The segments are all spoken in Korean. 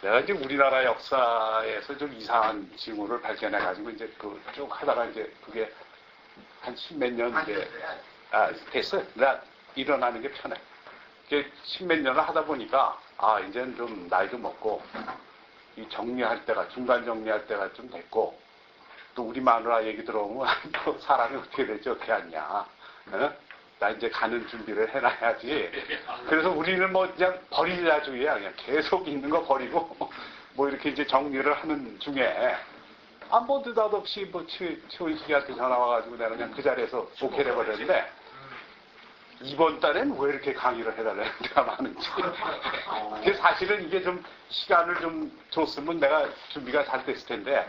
내가 이제 우리나라 역사에서 좀 이상한 징후를 발견해가지고 이제 그 쭉 하다가 이제 그게 한 십몇 년 이제 됐어요. 내가 일어나는 게 편해. 이게 십몇 년을 하다 보니까 이제는 좀 나이도 먹고 이 정리할 때가 중간 정리할 때가 좀 됐고 또 우리 마누라 얘기 들어보면 또 사람이 어떻게 되지 어떻게 하냐. 어? 나 이제 가는 준비를 해놔야지. 그래서 우리는 뭐 그냥 버리자주의야. 그냥 계속 있는 거 버리고 뭐 이렇게 이제 정리를 하는 중에 뭐 느닷없이 뭐 최원식이한테 전화 와가지고 내가 그냥 그 자리에서 오케이 해버렸는데 이번 달엔 왜 이렇게 강의를 해달라는 데가 많은지. 근데 사실은 이게 좀 시간을 좀 줬으면 내가 준비가 잘 됐을 텐데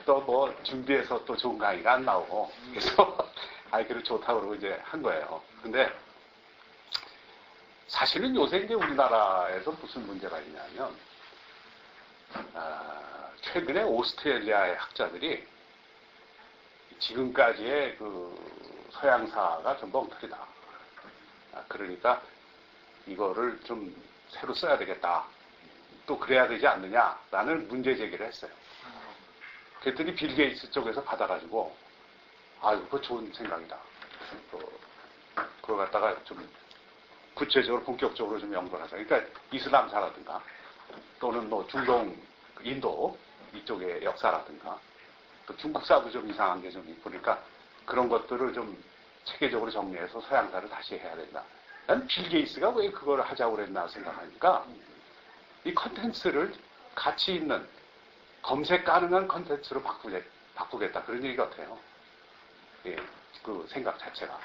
또 뭐 준비해서 또 좋은 강의가 안 나오고 그래서 그래 좋다고 그러고 이제 한 거예요. 근데 사실은 요새 이제 우리나라에서 무슨 문제가 있냐면 최근에 오스트레일리아의 학자들이 지금까지의 그 서양사가 전부 엉터리다. 그러니까 이거를 좀 새로 써야 되겠다. 또 그래야 되지 않느냐라는 문제 제기를 했어요. 그랬더니 빌 게이츠 쪽에서 받아가지고 그거 좋은 생각이다. 그걸 갖다가 좀 구체적으로 본격적으로 좀 연구를 하자. 그러니까 이슬람사라든가 또는 뭐 중동, 인도 이쪽의 역사라든가 또 중국사도 좀 이상한 게 좀 있고 그러니까 그런 것들을 좀 체계적으로 정리해서 서양사를 다시 해야 된다. 난 빌 게이츠가 왜 그걸 하자고 그랬나 생각하니까 이 컨텐츠를 가치 있는 검색 가능한 컨텐츠로 바꾸겠다. 그런 얘기 같아요. 예, 그 생각 자체가.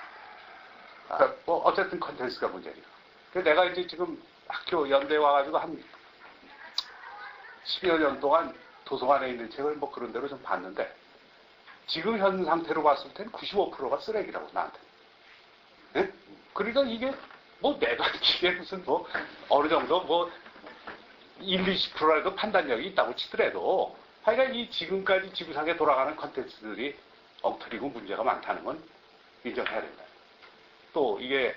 그러니까 뭐 어쨌든 컨텐츠가 문제니까. 그래서 내가 이제 지금 학교 연대 와가지고 한 10여 년 동안 도서관에 있는 책을 뭐 그런 대로 좀 봤는데 지금 현 상태로 봤을 땐 95%가 쓰레기라고 나한테. 예? 그러니까 이게 뭐 내가 이게 무슨 뭐 어느 정도 뭐 1, 20%라도 판단력이 있다고 치더라도 하여간 이 지금까지 지구상에 돌아가는 컨텐츠들이 엉터리고 문제가 많다는 건 인정해야 된다. 또 이게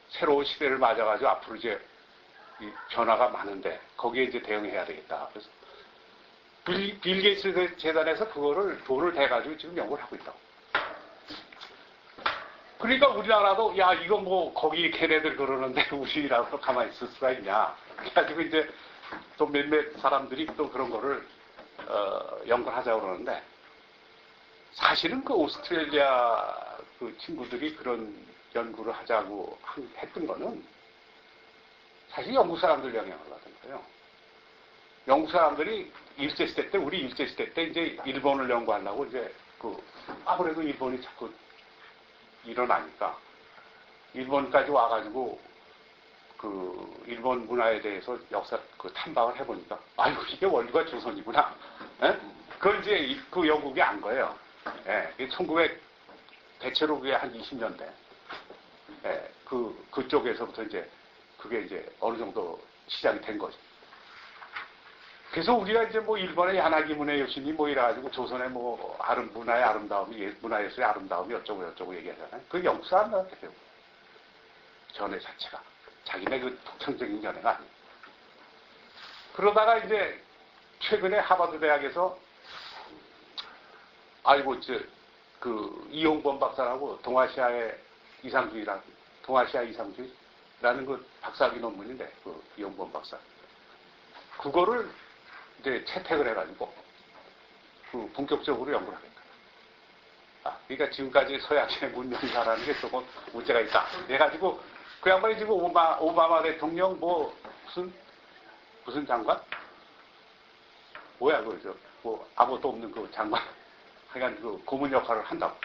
새로운 시대를 맞아가지고 앞으로 이제 이 변화가 많은데 거기에 이제 대응해야 되겠다. 그래서 빌 게이츠 재단에서 그거를 돈을 대가지고 지금 연구를 하고 있다고. 그러니까 우리나라도 이거 뭐 거기 걔네들 그러는데 우리나라도 가만히 있을 수가 있냐. 그래가지고 이제 또 몇몇 사람들이 또 그런 거를 연구를 하자고 그러는데 사실은 그 오스트레일리아 그 친구들이 그런 연구를 하자고 했던 거는 사실 영국 사람들 영향을 받은 거예요. 영국 사람들이 일제시대 때, 우리 일제시대 때 이제 일본을 연구하려고 이제 아무래도 일본이 자꾸 일어나니까 일본까지 와가지고 그 일본 문화에 대해서 역사 탐방을 해보니까 이게 원류가 조선이구나. 예? 그걸 이제 그 영국이 안 거예요. 예, 대체로 그게 한 20년대. 예, 그쪽에서부터 이제 그게 이제 어느 정도 시작이 된 거죠. 그래서 우리가 이제 뭐 일본의 야나기문의 여신이 뭐 이래가지고 조선의 뭐 문화의 아름다움이, 문화예술의 아름다움이 어쩌고 얘기하잖아요. 그 영국 사람들한테 배우고. 전해 자체가. 자기네 그 독창적인 견해가 아니에요. 그러다가 이제 최근에 하버드 대학에서 이용범 박사라고 동아시아 이상주의라는 그 박사학위 논문인데 이용범 박사 그거를 이제 채택을 해가지고 본격적으로 연구를 하겠다. 그러니까 지금까지 서양의 문명사라는 게 조금 문제가 있다. 해가지고 그 양반이 지금 오바마 대통령 무슨 장관? 뭐야 뭐 아무것도 없는 그 장관. 하여간 그 고문 역할을 한다고.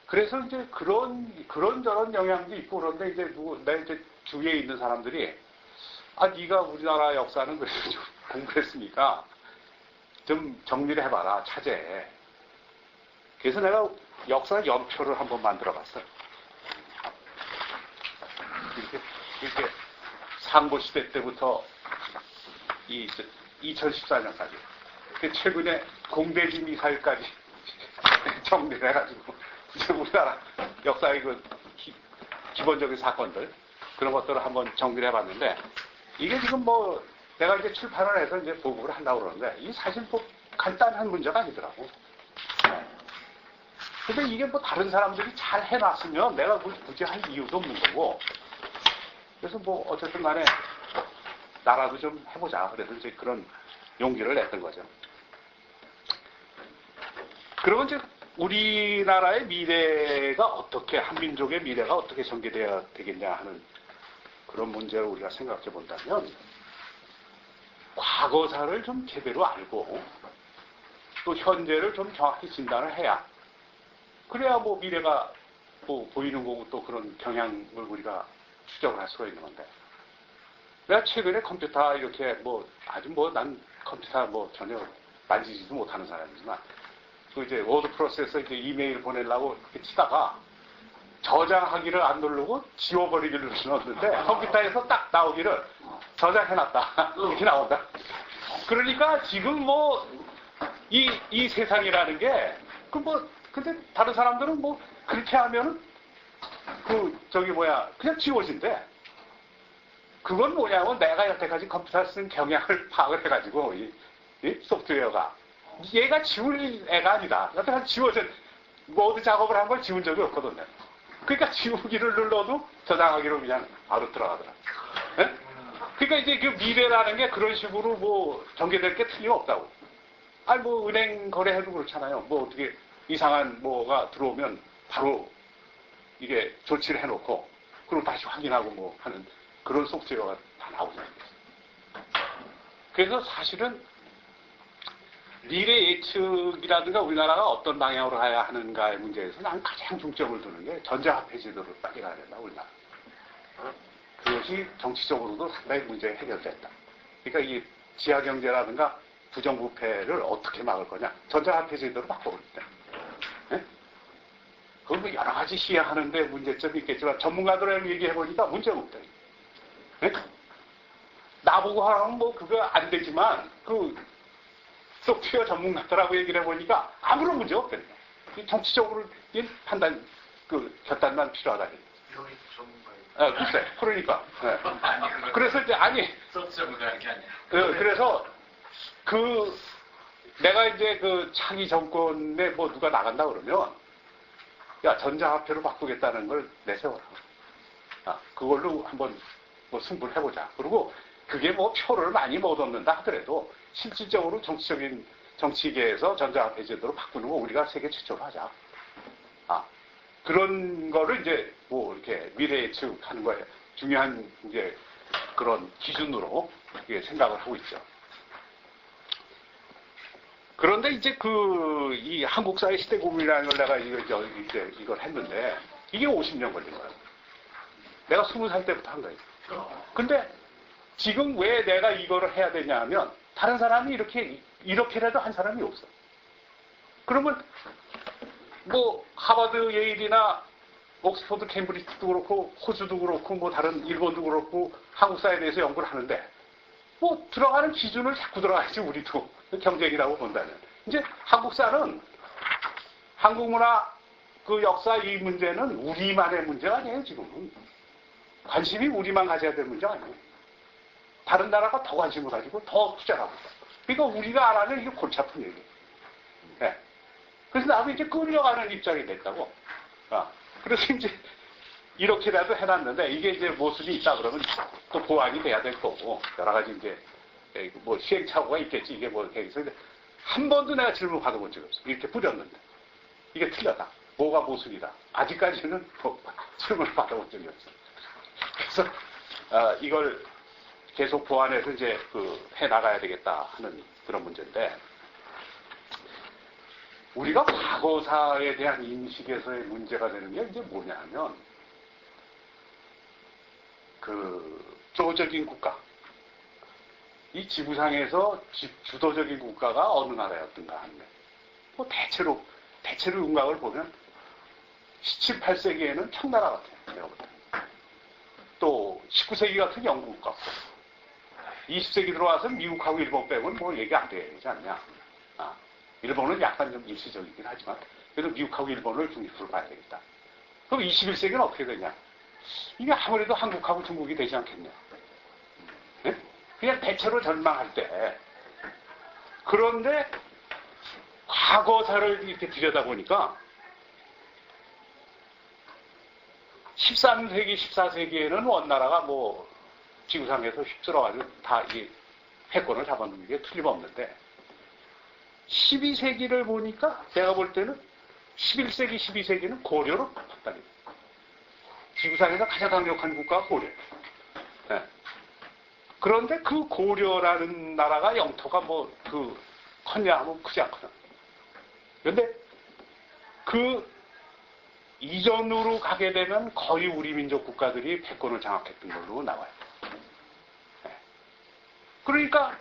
그래서 이제 그런저런 영향도 있고 그런데 이제 내 이제 주위에 있는 사람들이 네가 우리나라 역사는 그래도 좀 공부했으니까 좀 정리를 해봐라, 차제에. 그래서 내가 역사 연표를 한번 만들어 봤어. 이렇게 상고시대 때부터 2014년까지. 최근에 공대지 미사일까지 정리를 해가지고, 우리나라 역사의 기본적인 사건들, 그런 것들을 한번 정리를 해봤는데, 이게 지금 뭐, 내가 이제 출판을 해서 이제 보급을 한다고 그러는데, 이 사실 뭐 간단한 문제가 아니더라고. 근데 이게 뭐 다른 사람들이 잘 해놨으면 내가 굳이 할 이유도 없는 거고, 그래서 뭐 어쨌든 간에 나라도 좀 해보자. 그래서 이제 그런 용기를 냈던 거죠. 그러면 이제 우리나라의 미래가 어떻게, 한민족의 미래가 어떻게 전개되어야 되겠냐 하는 그런 문제를 우리가 생각해 본다면, 과거사를 좀 제대로 알고 또 현재를 좀 정확히 진단을 해야, 그래야 뭐 미래가 뭐 보이는 거고 또 그런 경향을 우리가 추적을 할 수가 있는 건데, 내가 최근에 컴퓨터 이렇게 뭐 아주 뭐 난 컴퓨터 뭐 전혀 만지지도 못하는 사람이지만, 그 이제 워드 프로세서 이제 이메일 보내려고 이렇게 치다가 저장하기를 안 누르고 지워버리기를 눌렀는데 컴퓨터에서 딱 나오기를 저장해놨다 이렇게 나온다. 그러니까 지금 뭐 이 세상이라는 게 그 뭐 근데 다른 사람들은 뭐 그렇게 하면은 그냥 지워진대. 그건 뭐냐면 내가 여태까지 컴퓨터 쓴 경향을 파악을 해가지고 이 소프트웨어가 얘가 지울 애가 아니다. 여태까지 지워진 모든 작업을 한 걸 지운 적이 없거든요. 그러니까 지우기를 눌러도 저장하기로 그냥 바로 들어가더라. 네? 그러니까 이제 그 미래라는 게 그런 식으로 뭐 전개될 게 틀림없다고. 아니 뭐 은행 거래해도 그렇잖아요. 뭐 어떻게 이상한 뭐가 들어오면 바로 이게 조치를 해놓고 그리고 다시 확인하고 뭐 하는 그런 소프트웨어가 다 나오잖아요. 그래서 사실은 미래 예측이라든가 우리나라가 어떤 방향으로 가야 하는가의 문제에서 난 가장 중점을 두는 게 전자화폐 제도를 빨리 가야 된다, 우리나라. 그것이 정치적으로도 상당히 문제가 해결됐다. 그러니까 이 지하경제라든가 부정부패를 어떻게 막을 거냐. 전자화폐 제도를 바꿔볼 때. 네? 그건 뭐 여러 가지 시행하는데 문제점이 있겠지만 전문가들이랑 얘기해보니까 문제가 없다. 네? 나보고 하라면 뭐 그거 안 되지만 그 소프트웨어 전문가들하고 얘기를 해보니까 아무런 문제가 없다니. 정치적으로 판단, 결단만 필요하다. 여기 전문가예요. 글쎄, 그러니까. 네. 그래서 이제, 소프트웨어 전문가라는 게 아니야. 그래서, 내가 이제 차기 정권에 뭐 누가 나간다 그러면, 야, 전자화폐로 바꾸겠다는 걸 내세워라. 그걸로 한번 뭐 승부를 해보자. 그리고 그게 뭐 표를 많이 못 얻는다 하더라도 실질적으로 정치계에서 전자화폐 제도로 바꾸는 거 우리가 세계 최초로 하자. 그런 거를 이제 뭐 이렇게 미래 예측하는 거에 중요한 이제 그런 기준으로 생각을 하고 있죠. 그런데 이제 이 한국사의 시대 고민이라는 걸 내가 이걸 했는데 이게 50년 걸린 거야. 내가 20살 때부터 한 거예요. 근데 지금 왜 내가 이거를 해야 되냐 하면 다른 사람이 이렇게라도 한 사람이 없어. 그러면 뭐 하버드, 예일이나 옥스퍼드, 캠브리지도 그렇고 호주도 그렇고 뭐 다른 일본도 그렇고 한국사에 대해서 연구를 하는데 뭐 들어가는 기준을 자꾸 들어가야지 우리도 경쟁이라고 본다면. 이제 한국사는 한국 문화 역사 이 문제는 우리만의 문제가 아니에요 지금은. 관심이 우리만 가져야 될 문제가 아니에요. 다른 나라가 더 관심을 가지고 더 투자를 하고 있다. 그러니까 우리가 안 하면 이게 골치 아픈 얘기예요. 네. 그래서 나도 이제 끌려가는 입장이 됐다고. 그래서 이제 이렇게라도 해놨는데 이게 이제 모순이 있다 그러면 또 보완이 돼야 될 거고 여러 가지 이제 뭐 시행착오가 있겠지. 이게 뭐 해서 한 번도 내가 질문 받아본 적이 없어. 이렇게 뿌렸는데 이게 틀렸다. 뭐가 모순이다. 아직까지는 질문을 받아본 적이 없어. 그래서 이걸 계속 보완해서 이제 해 나가야 되겠다 하는 그런 문제인데 우리가 과거사에 대한 인식에서의 문제가 되는 게 이제 뭐냐 하면 주도적인 국가 이 지구상에서 주도적인 국가가 어느 나라였던가 하는 뭐 대체로 윤곽을 보면 17, 18세기에는 청나라 같아요. 또 19세기 같은 영국 같고 20세기 들어와서 미국하고 일본 빼고는 뭐 얘기 안 되지 않냐. 일본은 약간 좀 일시적이긴 하지만 그래도 미국하고 일본을 중립으로 봐야 되겠다. 그럼 21세기는 어떻게 되냐. 이게 아무래도 한국하고 중국이 되지 않겠냐. 네? 그냥 대체로 절망할 때. 그런데 과거사를 이렇게 들여다보니까 13세기, 14세기에는 원나라가 뭐 지구상에서 휩쓸어가지고 다 이 패권을 잡아놓는 게 틀림없는데 12세기를 보니까 제가 볼 때는 11세기, 12세기는 고려로 바뀌었다. 지구상에서 가장 강력한 국가가 고려. 네. 그런데 그 고려라는 나라가 영토가 뭐 컸냐 하면 크지 않거든. 그런데 그 이전으로 가게 되면 거의 우리 민족 국가들이 패권을 장악했던 걸로 나와요. 네. 그러니까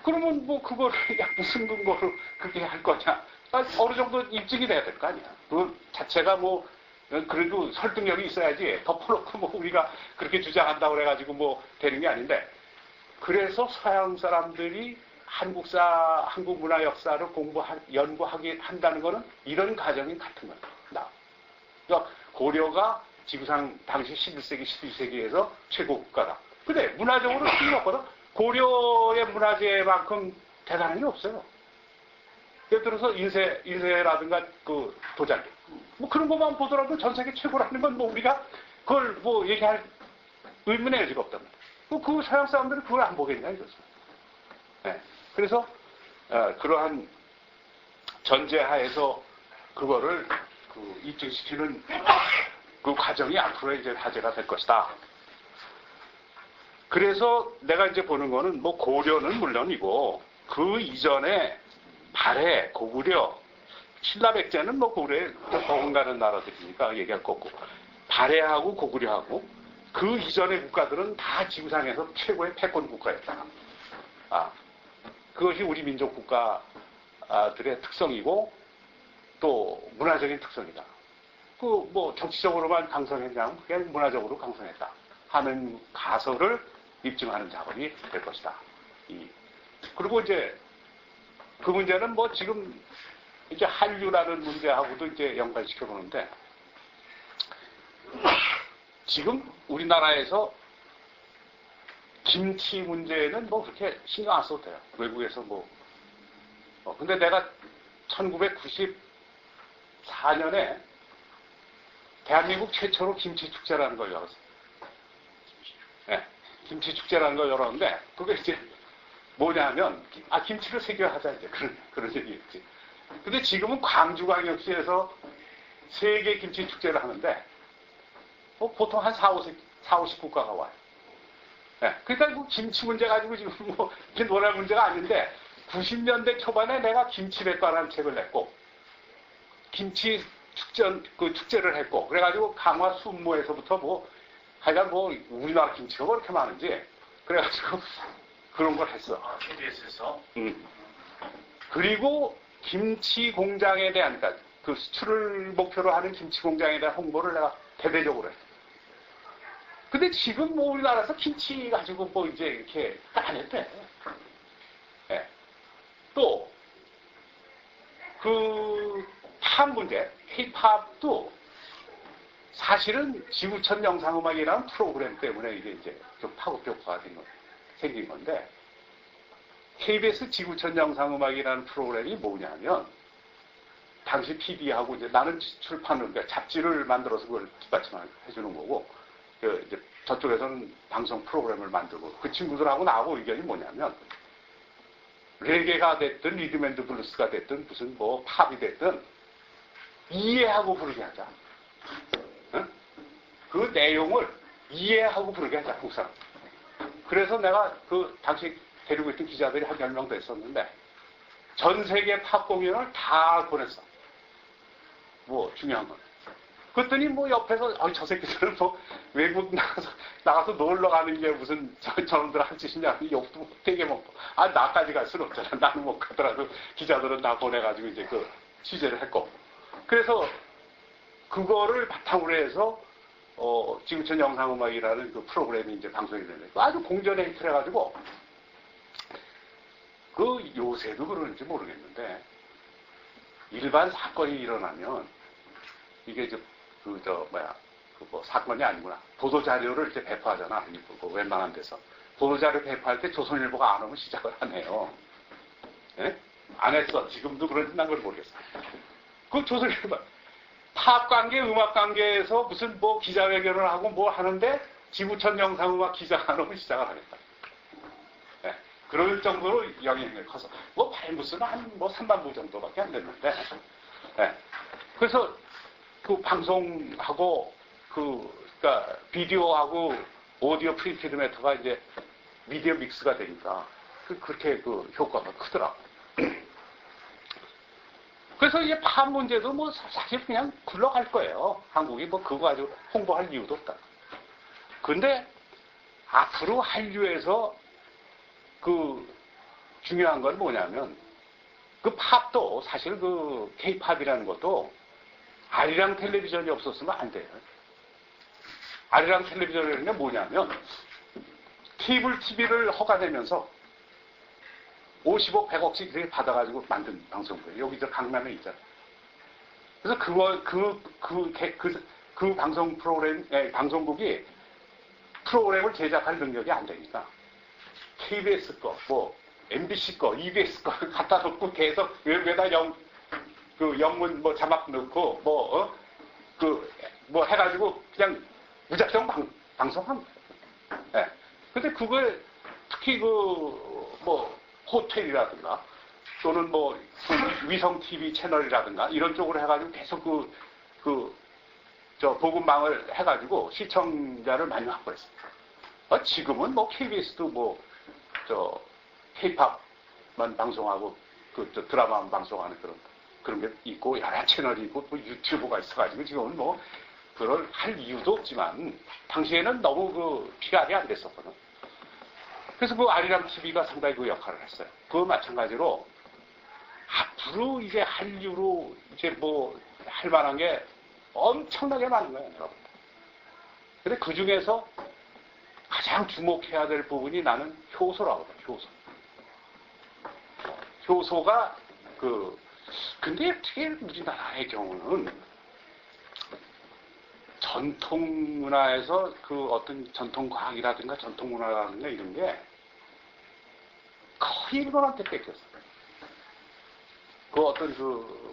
그러면 뭐 그거를 무슨 근거로 그렇게 할 거냐? 어느 정도 입증이 돼야 될 거 아니야. 그 자체가 뭐 그래도 설득력이 있어야지 덮어놓고 뭐 우리가 그렇게 주장한다고 그래가지고 뭐 되는 게 아닌데 그래서 서양 사람들이 한국 문화 역사를 연구하게 한다는 거는 이런 과정이 같은 거야. 그러니까 고려가 지구상 당시 11세기, 12세기에서 최고 국가다. 근데 문화적으로 틀림없거든. 고려의 문화재만큼 대단한 게 없어요. 예를 들어서 인쇄라든가 그 도자기. 뭐 그런 것만 보더라도 전 세계 최고라는 건 뭐 우리가 그걸 뭐 얘기할 의문의 여지가 없단 말이에요. 그 서양 사람들은 그걸 안 보겠냐 이거죠. 네. 그래서 그러한 전제하에서 그거를 입증시키는 그 과정이 앞으로 이제 화제가 될 것이다. 그래서 내가 이제 보는 거는 뭐 고려는 물론이고 그 이전에 발해, 고구려, 신라백제는 뭐 고구려에 더군가는 나라들이니까 얘기할 거 없고 발해하고 고구려하고 그 이전의 국가들은 다 지구상에서 최고의 패권 국가였다. 그것이 우리 민족 국가들의 특성이고 또 문화적인 특성이다. 뭐 정치적으로만 강성했냐면 그냥 문화적으로 강성했다 하는 가설을 입증하는 작업이 될 것이다. 그리고 이제 그 문제는 뭐 지금 이제 한류라는 문제하고도 이제 연관시켜 보는데 지금 우리나라에서 김치 문제는 뭐 그렇게 신경 안 써도 돼요. 외국에서 근데 내가 1994년에 대한민국 최초로 김치 축제라는 걸 열었어요. 네, 김치 축제라는 걸 열었는데 그게 이제 뭐냐면 김치를 세계화하자 이제 그런 얘기였지. 근데 지금은 광주광역시에서 세계 김치 축제를 하는데 보통 한 4, 50국가가 와요. 네, 그러니까 김치 문제 가지고 지금 이렇게 놀랄 문제가 아닌데 90년대 초반에 내가 김치백과라는 책을 냈고 김치 축제를 했고 그래가지고 강화 순모에서부터 하여간 우리나라 김치가 뭐 이렇게 많은지 그래가지고 그런 걸 했어. KBS에서. 그리고 김치 공장에 대한 그 수출을 목표로 하는 김치 공장에 대한 홍보를 내가 대대적으로 했어. 근데 지금 우리나라에서 김치 가지고 이제 이렇게 안 했대. 네. 또 팝 문제, 힙합도 사실은 지구촌 영상음악이라는 프로그램 때문에 이게 이제 좀 파급효과가 생긴 건데 KBS 지구촌 영상음악이라는 프로그램이 뭐냐면 당시 PD하고 이제 나는 출판을 잡지를 만들어서 그걸 뒷받침해주는 거고 이제 저쪽에서는 방송 프로그램을 만들고 그 친구들하고 나하고 의견이 뭐냐면 레게가 됐든 리듬앤드 블루스가 됐든 무슨 팝이 됐든 이해하고 부르게 하자. 응? 그 내용을 이해하고 부르게 하자, 한국 사람. 그래서 내가 당시 데리고 있던 기자들이 한 10명 됐었는데 전 세계 팝 공연을 다 보냈어. 중요한 건. 그랬더니 옆에서 저 새끼들은 외국 나가서 놀러 가는 게 무슨 저놈들 한 짓이냐 욕도 되게 먹고 나까지 갈 수는 없잖아. 나는 못 가더라도 기자들은 다 보내가지고 이제 취재를 했고 그래서 그거를 바탕으로 해서 지구촌 영상음악이라는 그 프로그램이 이제 방송이 되는데 아주 공전의 히트를 해가지고 요새도 그러는지 모르겠는데 일반 사건이 일어나면 이게 이제 사건이 아니구나. 보도자료를 이렇게 배포하잖아. 웬만한 데서. 보도자료 배포할 때 조선일보가 안 오면 시작을 안 해요. 예? 안 했어. 지금도 그런지 난 걸 모르겠어. 그 조선일보 팝 관계, 음악 관계에서 무슨 뭐 기자회견을 하고 뭐 하는데 지구촌 영상음악 기자가 안 오면 시작을 하겠다. 예. 그럴 정도로 영향력이 커서 뭐 발무스는 한 뭐 3만 부 정도밖에 안 됐는데. 예. 그래서 그 방송하고 그러니까 비디오하고 오디오 프린티드 매터가 이제 미디어 믹스가 되니까 그렇게 그 효과가 크더라고. 그래서 이제 팝 문제도 뭐 사실 그냥 굴러갈 거예요. 한국이 뭐 그거 가지고 홍보할 이유도 없다. 근데 앞으로 한류에서 그 중요한 건 뭐냐면 그 팝도 사실 그 K-팝이라는 것도 아리랑 텔레비전이 없었으면 안 돼요. 아리랑 텔레비전이라는 게 뭐냐면 케이블 TV를 허가되면서 50억, 100억씩 이렇게 받아가지고 만든 방송국이에요. 여기 저 강남에 있잖아. 그래서 그 방송 프로그램, 방송국이 프로그램을 제작할 능력이 안 되니까 KBS 거, 뭐 MBC 거, EBS 거 갖다 놓고 계속 여기에다 영문 뭐 자막 넣고 뭐 해가지고 그냥 무작정 방송합니다. 예. 근데 그걸 특히 뭐 호텔이라든가 또는 뭐 위성 TV 채널이라든가 이런 쪽으로 해가지고 계속 보급망을 해가지고 시청자를 많이 확보했습니다. 지금은 뭐 KBS도 K-팝만 방송하고 드라마만 방송하는 그런 게 있고 여러 채널이 있고 뭐 유튜브가 있어가지고 지금은 뭐 그걸 할 이유도 없지만 당시에는 너무 PR이 안 됐었거든. 그래서 그 아리랑 TV가 상당히 그 역할을 했어요. 그 마찬가지로 앞으로 이제 한류로 이제 뭐 할 만한 게 엄청나게 많은 거예요, 여러분. 근데 그 중에서 가장 주목해야 될 부분이 나는 효소라고 봐요, 효소. 효소가 근데 어떻게 우리나라의 경우는 전통 문화에서 어떤 전통 과학이라든가 전통 문화라든가 이런 게 거의 일본한테 뺏겼어요.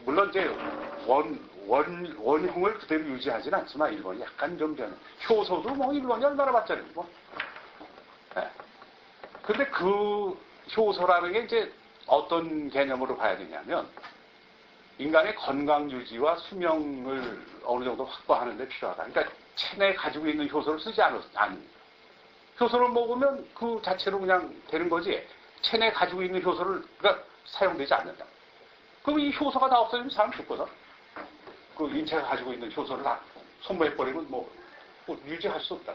물론 이제 원형을 그대로 유지하지는 않지만 일본이 약간 좀 변해. 효소도 뭐 일본이 얼마나 봤잖아요. 뭐. 네. 근데 그 효소라는 게 이제 어떤 개념으로 봐야 되냐면 인간의 건강 유지와 수명을 어느 정도 확보하는 데 필요하다. 그러니까 체내에 가지고 있는 효소를 쓰지 않습니다. 효소를 먹으면 그 자체로 그냥 되는 거지 체내에 가지고 있는 효소를 사용되지 않는다. 그럼 이 효소가 다 없어지면 사람 죽거든. 그 인체가 가지고 있는 효소를 다 소모해버리면 뭐 유지할 수 없다.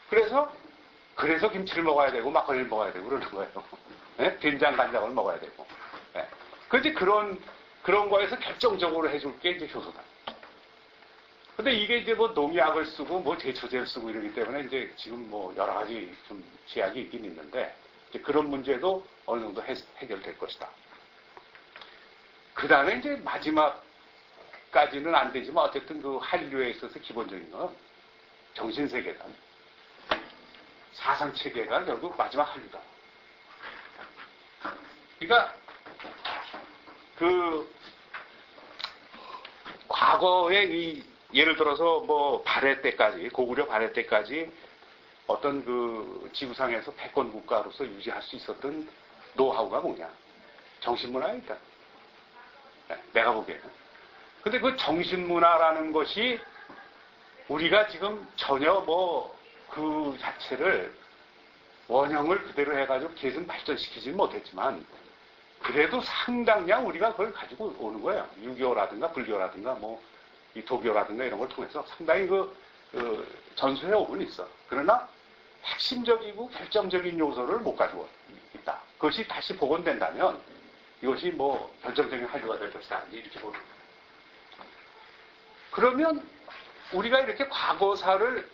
그래서 김치를 먹어야 되고 막걸리를 먹어야 되고 그러는 거예요. 네? 된장 간장을 먹어야 되고. 네. 그런데 그런 거에서 결정적으로 해줄 게 이제 효소다. 근데 이게 이제 뭐 농약을 쓰고 뭐 제초제를 쓰고 이러기 때문에 이제 지금 뭐 여러 가지 좀 제약이 있긴 있는데 이제 그런 문제도 어느 정도 해결될 것이다. 그 다음에 이제 마지막까지는 안 되지만 어쨌든 그 한류에 있어서 기본적인 건 정신세계다. 사상체계가 결국 마지막 한류다. 그러니까 과거에 예를 들어서 뭐 발해 때까지 고구려 발해 때까지 어떤 지구상에서 패권 국가로서 유지할 수 있었던 노하우가 뭐냐? 정신문화니까. 내가 보기에는. 근데 그 정신문화라는 것이 우리가 지금 전혀 그 자체를 원형을 그대로 해가지고 계속 발전시키지는 못했지만 그래도 상당량 우리가 그걸 가지고 오는 거예요. 유교라든가 불교라든가 이 도교라든가 이런 걸 통해서 상당히 전수해 오고는 있어. 그러나 핵심적이고 결정적인 요소를 못 가지고 있다. 그것이 다시 복원된다면 이것이 결정적인 한류가 될 것이다. 이렇게 보는 거예요. 그러면 우리가 이렇게 과거사를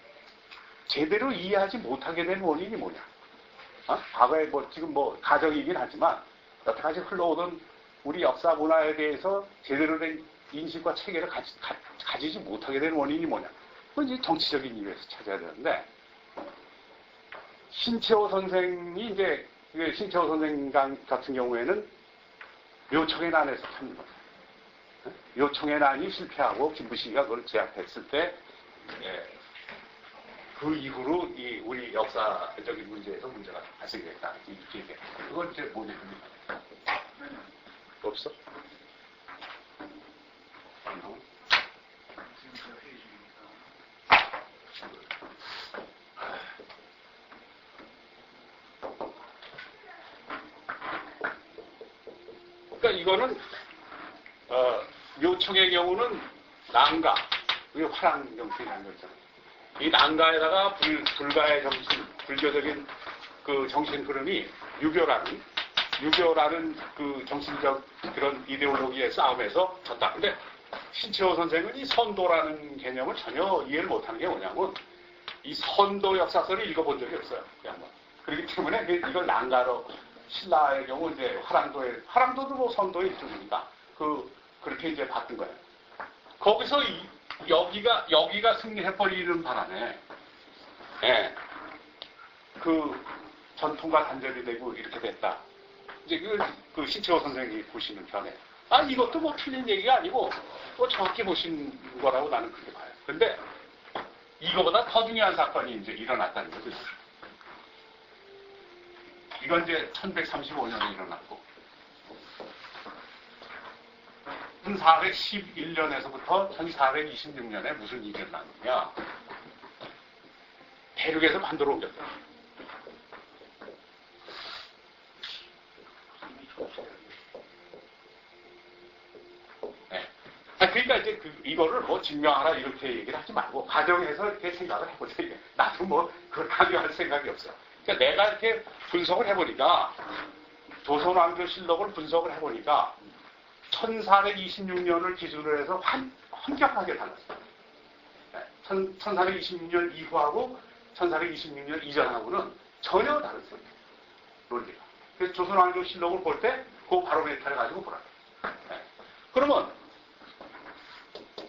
제대로 이해하지 못하게 된 원인이 뭐냐? 과거에 지금 가정이긴 하지만 여태까지 흘러오던 우리 역사 문화에 대해서 제대로 된 인식과 체계를 가지지 못하게 된 원인이 뭐냐? 그건 이제 정치적인 이유에서 찾아야 되는데 신채호 선생이 이제 신채호 선생 같은 경우에는 묘청의 난에서 찾는 거예요. 묘청의 난이 실패하고 김부식이가 그걸 제압했을 때 그 이후로 이 우리 역사적인 문제에서 문제가 발생됐다. 이렇게 얘기해요. 그건 이제 뭐냐 없어? 그러니까 이거는 묘청의 경우는 난가, 그게 화랑정신이라는 거 있잖아요. 이 난가에다가 불가의 정신, 불교적인 그 정신 흐름이 유교라는 그 정신적 그런 이데올로기의 싸움에서 졌다. 근데 신채호 선생은 이 선도라는 개념을 전혀 이해를 못하는 게 뭐냐면 이 선도 역사서를 읽어본 적이 없어요. 그냥 뭐. 그렇기 때문에 이걸 난가로 신라의 경우 이제 화랑도도 뭐 선도의 일종이니까 그렇게 이제 봤던 거예요. 거기서 여기가 승리해버리는 바람에, 그 전통과 단절이 되고 이렇게 됐다. 이제 그 신채호 선생이 보시는 편에. 이것도 뭐 틀린 얘기가 아니고, 뭐 정확히 보신 거라고 나는 그렇게 봐요. 근데 이거보다 더 중요한 사건이 이제 일어났다는 거죠. 이건 이제 1135년에 일어났고, 1411년에서부터 1426년에 무슨 일이 일어났느냐. 대륙에서 반도로 옮겼다. 네. 그러니까 이제 이거를 뭐 증명하라 이렇게 얘기를 하지 말고, 가정에서 이렇게 생각을 해보자. 나도 뭐 그걸 강요할 생각이 없어요. 그러니까 내가 이렇게 분석을 해보니까, 조선왕조실록을 분석을 해보니까, 1426년을 기준으로 해서 엄격하게 달랐어요. 1426년 이후하고 1426년 이전하고는 전혀 다르습니다. 논리가. 그래서 조선왕조실록을 볼 때 그 바로메타를 가지고 보라. 그러면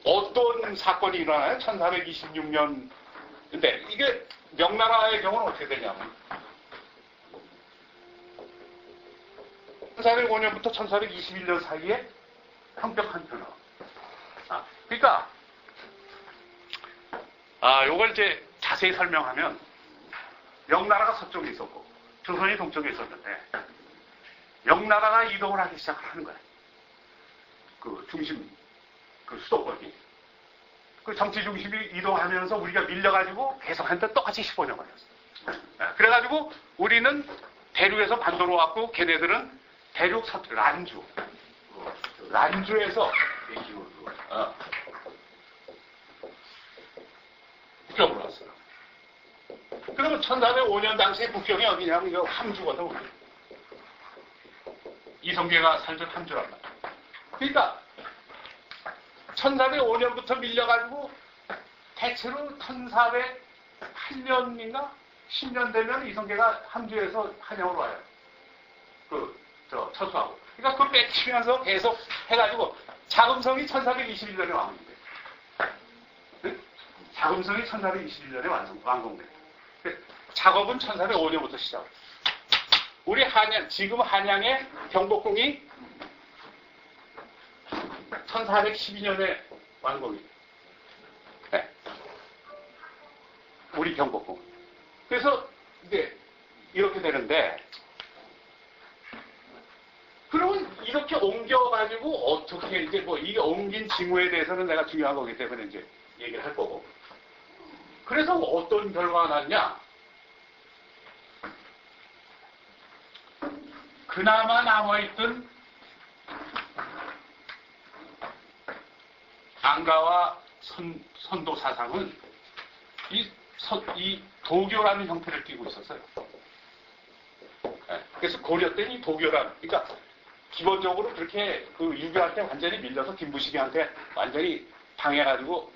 어떤 사건이 일어나요? 1426년. 근데 이게 명나라의 경우는 어떻게 되냐면 1405년부터 1421년 사이에 성격한 변화. 그러니까 요걸 이제 자세히 설명하면 명나라가 서쪽에 있었고 조선이 동쪽에 있었는데 명나라가 이동을 하기 시작을 하는 거예요. 그 중심, 그 수도권이. 그 정치 중심이 이동하면서 우리가 밀려가지고 계속 한데 똑같이 15년 걸렸어요. 그래가지고 우리는 대륙에서 반도로 왔고 걔네들은 대륙 란주에서 북경으로 왔어요. 그러면 1405년 당시에 북경이 어디냐면 이거 함주거든. 이성계가 살던 함주란 말이야. 그러니까 1405년부터 밀려가지고 대체로 1408년인가 10년 되면 이성계가 함주에서 한양으로 와요. 처수하고. 그러니까 그걸 뺏기면서 계속 해가지고 자금성이 1421년에 완공돼요. 네? 자금성이 1421년에 완공돼요. 작업은 1405년부터 시작해요. 우리 지금 한양의 경복궁이 1412년에 완공이 돼요. 네. 우리 경복궁. 그래서 이제 이렇게 되는데 그러면 이렇게 옮겨가지고 어떻게 이제 뭐 이게 옮긴 징후에 대해서는 내가 중요한 거기 때문에 이제 얘기를 할 거고. 그래서 어떤 결과가 났냐? 그나마 남아있던 안가와 선도 사상은 이 도교라는 형태를 띠고 있었어요. 그래서 고려 때는 이 도교라는, 그러니까 기본적으로 그렇게 그 유교한테 완전히 밀려서 김부식이한테 완전히 당해가지고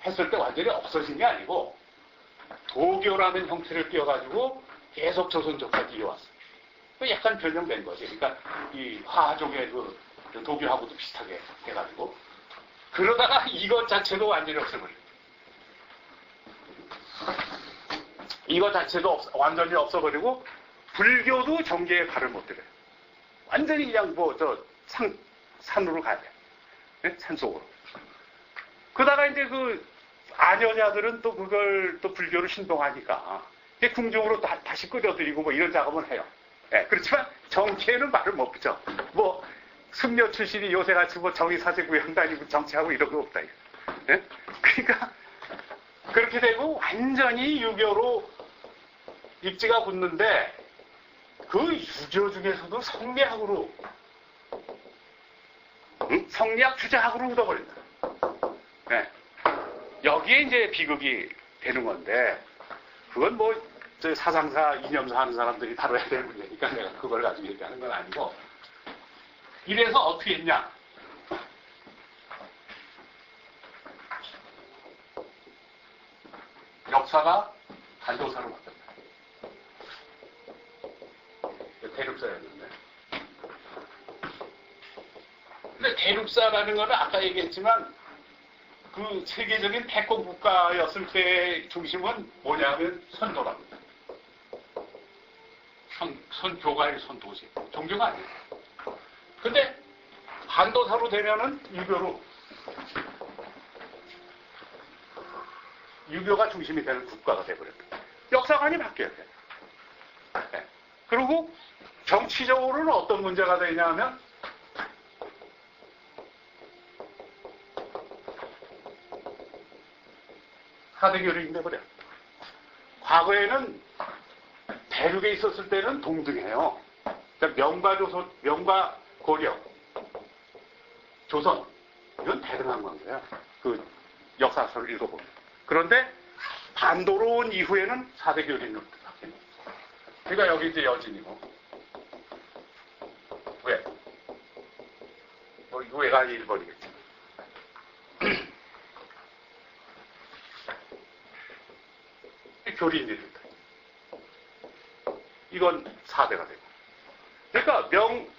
했을 때 완전히 없어진 게 아니고 도교라는 형태를 띄워가지고 계속 조선족까지 이어왔어요. 약간 변형된 거지. 그러니까 이 화족의 그 도교하고도 비슷하게 해가지고 그러다가 이것 자체도 완전히 없애버려요. 이거 자체도 완전히 없어버리고 불교도 정계에 발을 못 들여요. 완전히 그냥 산으로 가야 돼. 네? 산속으로. 그러다가 이제 그 아녀자들은 또 그걸 또 불교로 신봉하니까 궁중으로 다시 끌어들이고 뭐 이런 작업을 해요. 네, 그렇지만 정치에는 말을 못 붙여. 뭐 승려 출신이 요새같이 뭐 정의사제구형 다니고 정치하고 이런 거 없다. 네? 그러니까 그렇게 되고 완전히 유교로 입지가 붙는데 그 유교 중에서도 성리학으로 성리학 주자학으로 묻어버린다. 네. 여기에 이제 비극이 되는 건데 그건 뭐 사상사, 이념사 하는 사람들이 다뤄야 될 문제니까 내가 그걸 가지고 얘기하는 건 아니고 이래서 어떻게 했냐? 역사가 반도사로 바뀌었다. 대륙사였는데. 근데 대륙사라는 거는 아까 얘기했지만 그 세계적인 패권 국가였을 때의 중심은 뭐냐면 선도랍니다. 선교가의 선도시. 종교가 아니에요. 근데 반도사로 되면은 유교가 중심이 되는 국가가 되어버렸다. 역사관이 바뀌어야 돼. 네. 그리고 정치적으로는 어떤 문제가 되냐면 사대교류인 돼버려. 과거에는 대륙에 있었을 때는 동등해요. 그러니까 명과 고려, 조선 이건 대등한 건데요. 그 역사서를 읽어보면. 그런데 반도로 온 이후에는 사대교류로 바뀌는 거예요. 그러니까 여기 이제 여진이고. 왜? 뭐 왜가 일본이겠지. 교린들입니다. 이건 4대가 되고. 그러니까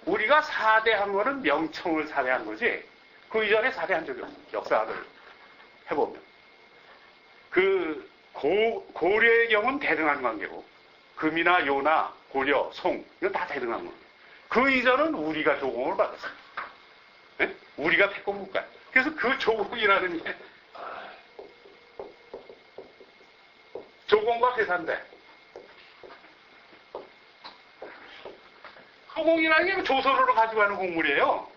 우리가 4대 한 거는 명청을 4대 한 거지 그 이전에 4대 한 적이 없어요. 역사를 해보면. 그 고려의 경우는 대등한 관계고 금이나 요나 고려, 송 이건 다 대등한 관계. 그 이전은 우리가 조공을 받았어요. 네? 우리가 패권국가. 그래서 그 조공이라는 게 조공과 회사인데 조공이라는 게 조선으로 가져가는 곡물이에요.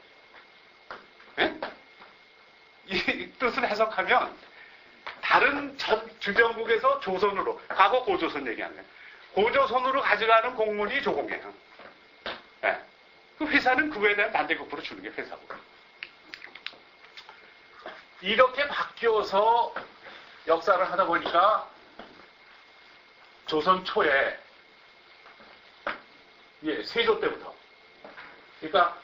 네? 이 뜻을 해석하면 다른 주변국에서 조선으로 과거 고조선 얘기하는 거예요. 고조선으로 가져가는 곡물이 조공이에요. 네. 그 회사는 그거에 대한 반대급부로 주는 게 회사고. 이렇게 바뀌어서 역사를 하다 보니까 조선 초에 세조 때부터 그러니까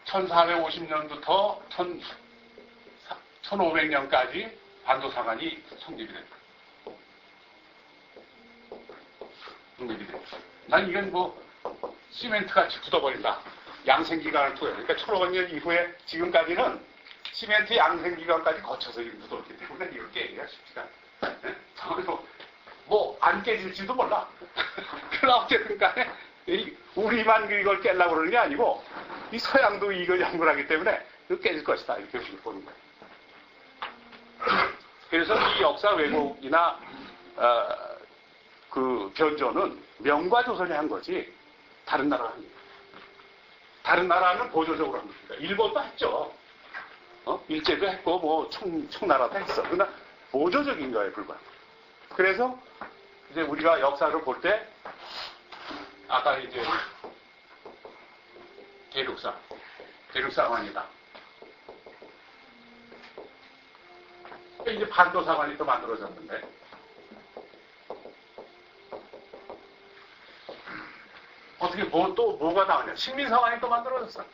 1450년부터 1500년까지 반도사관이 성립이 됐다. 난 이건 뭐 시멘트같이 굳어버린다. 양생기간을 통해. 그러니까 1500년 이후에 지금까지는 시멘트 양생기간까지 거쳐서 묻었기 때문에 이걸 깨기가 쉽지가 않아요. 뭐 안 깨질지도 몰라. 그러나 어쨌든 간에 우리만 이걸 깨려고 그러는 게 아니고 이 서양도 이걸 연구하기 때문에 이거 깨질 것이다. 이렇게 보는 거예요. 그래서 이 역사 왜곡이나 그 변조는 명과 조선이 한 거지 다른 나라가 합니다. 다른 나라는 보조적으로 합니다. 일본도 했죠. 일제도 했고 뭐 청나라도 했어. 그러나 보조적인 거에 불과한 거예요. 그래서 이제 우리가 역사를 볼 때 아까 이제 대륙사관이다. 이제 반도사관이 또 만들어졌는데 어떻게 뭐가 나오냐? 식민사관이 또 만들어졌어.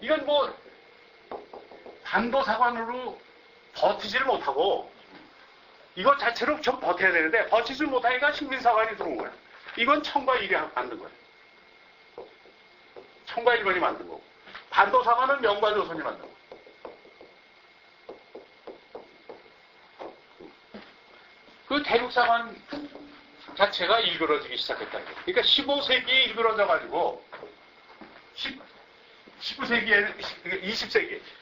이건 뭐 반도사관으로 버티지를 못하고 이것 자체로 좀 버텨야 되는데 버티지 못하니까 식민사관이 들어온 거야. 이건 청과 일이 만든 거야. 청과 일본이 만든 거고 반도사관은 명과 조선이 만든 거야. 그 대륙사관 자체가 일그러지기 시작했다는 거예요. 그러니까 15세기에 일그러져가지고 19세기에는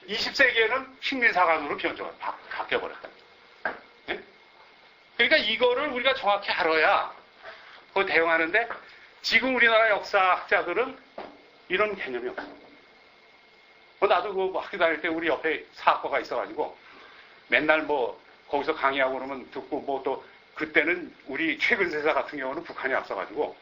20세기에는 식민사관으로 바뀌어버렸다. 네? 그러니까 이거를 우리가 정확히 알아야 그거 대응하는데 지금 우리나라 역사학자들은 이런 개념이 없어. 나도 그 학교 다닐 때 우리 옆에 사학과가 있어가지고 맨날 뭐 거기서 강의하고 그러면 듣고 뭐 또 그때는 우리 최근 세사 같은 경우는 북한이 앞서가지고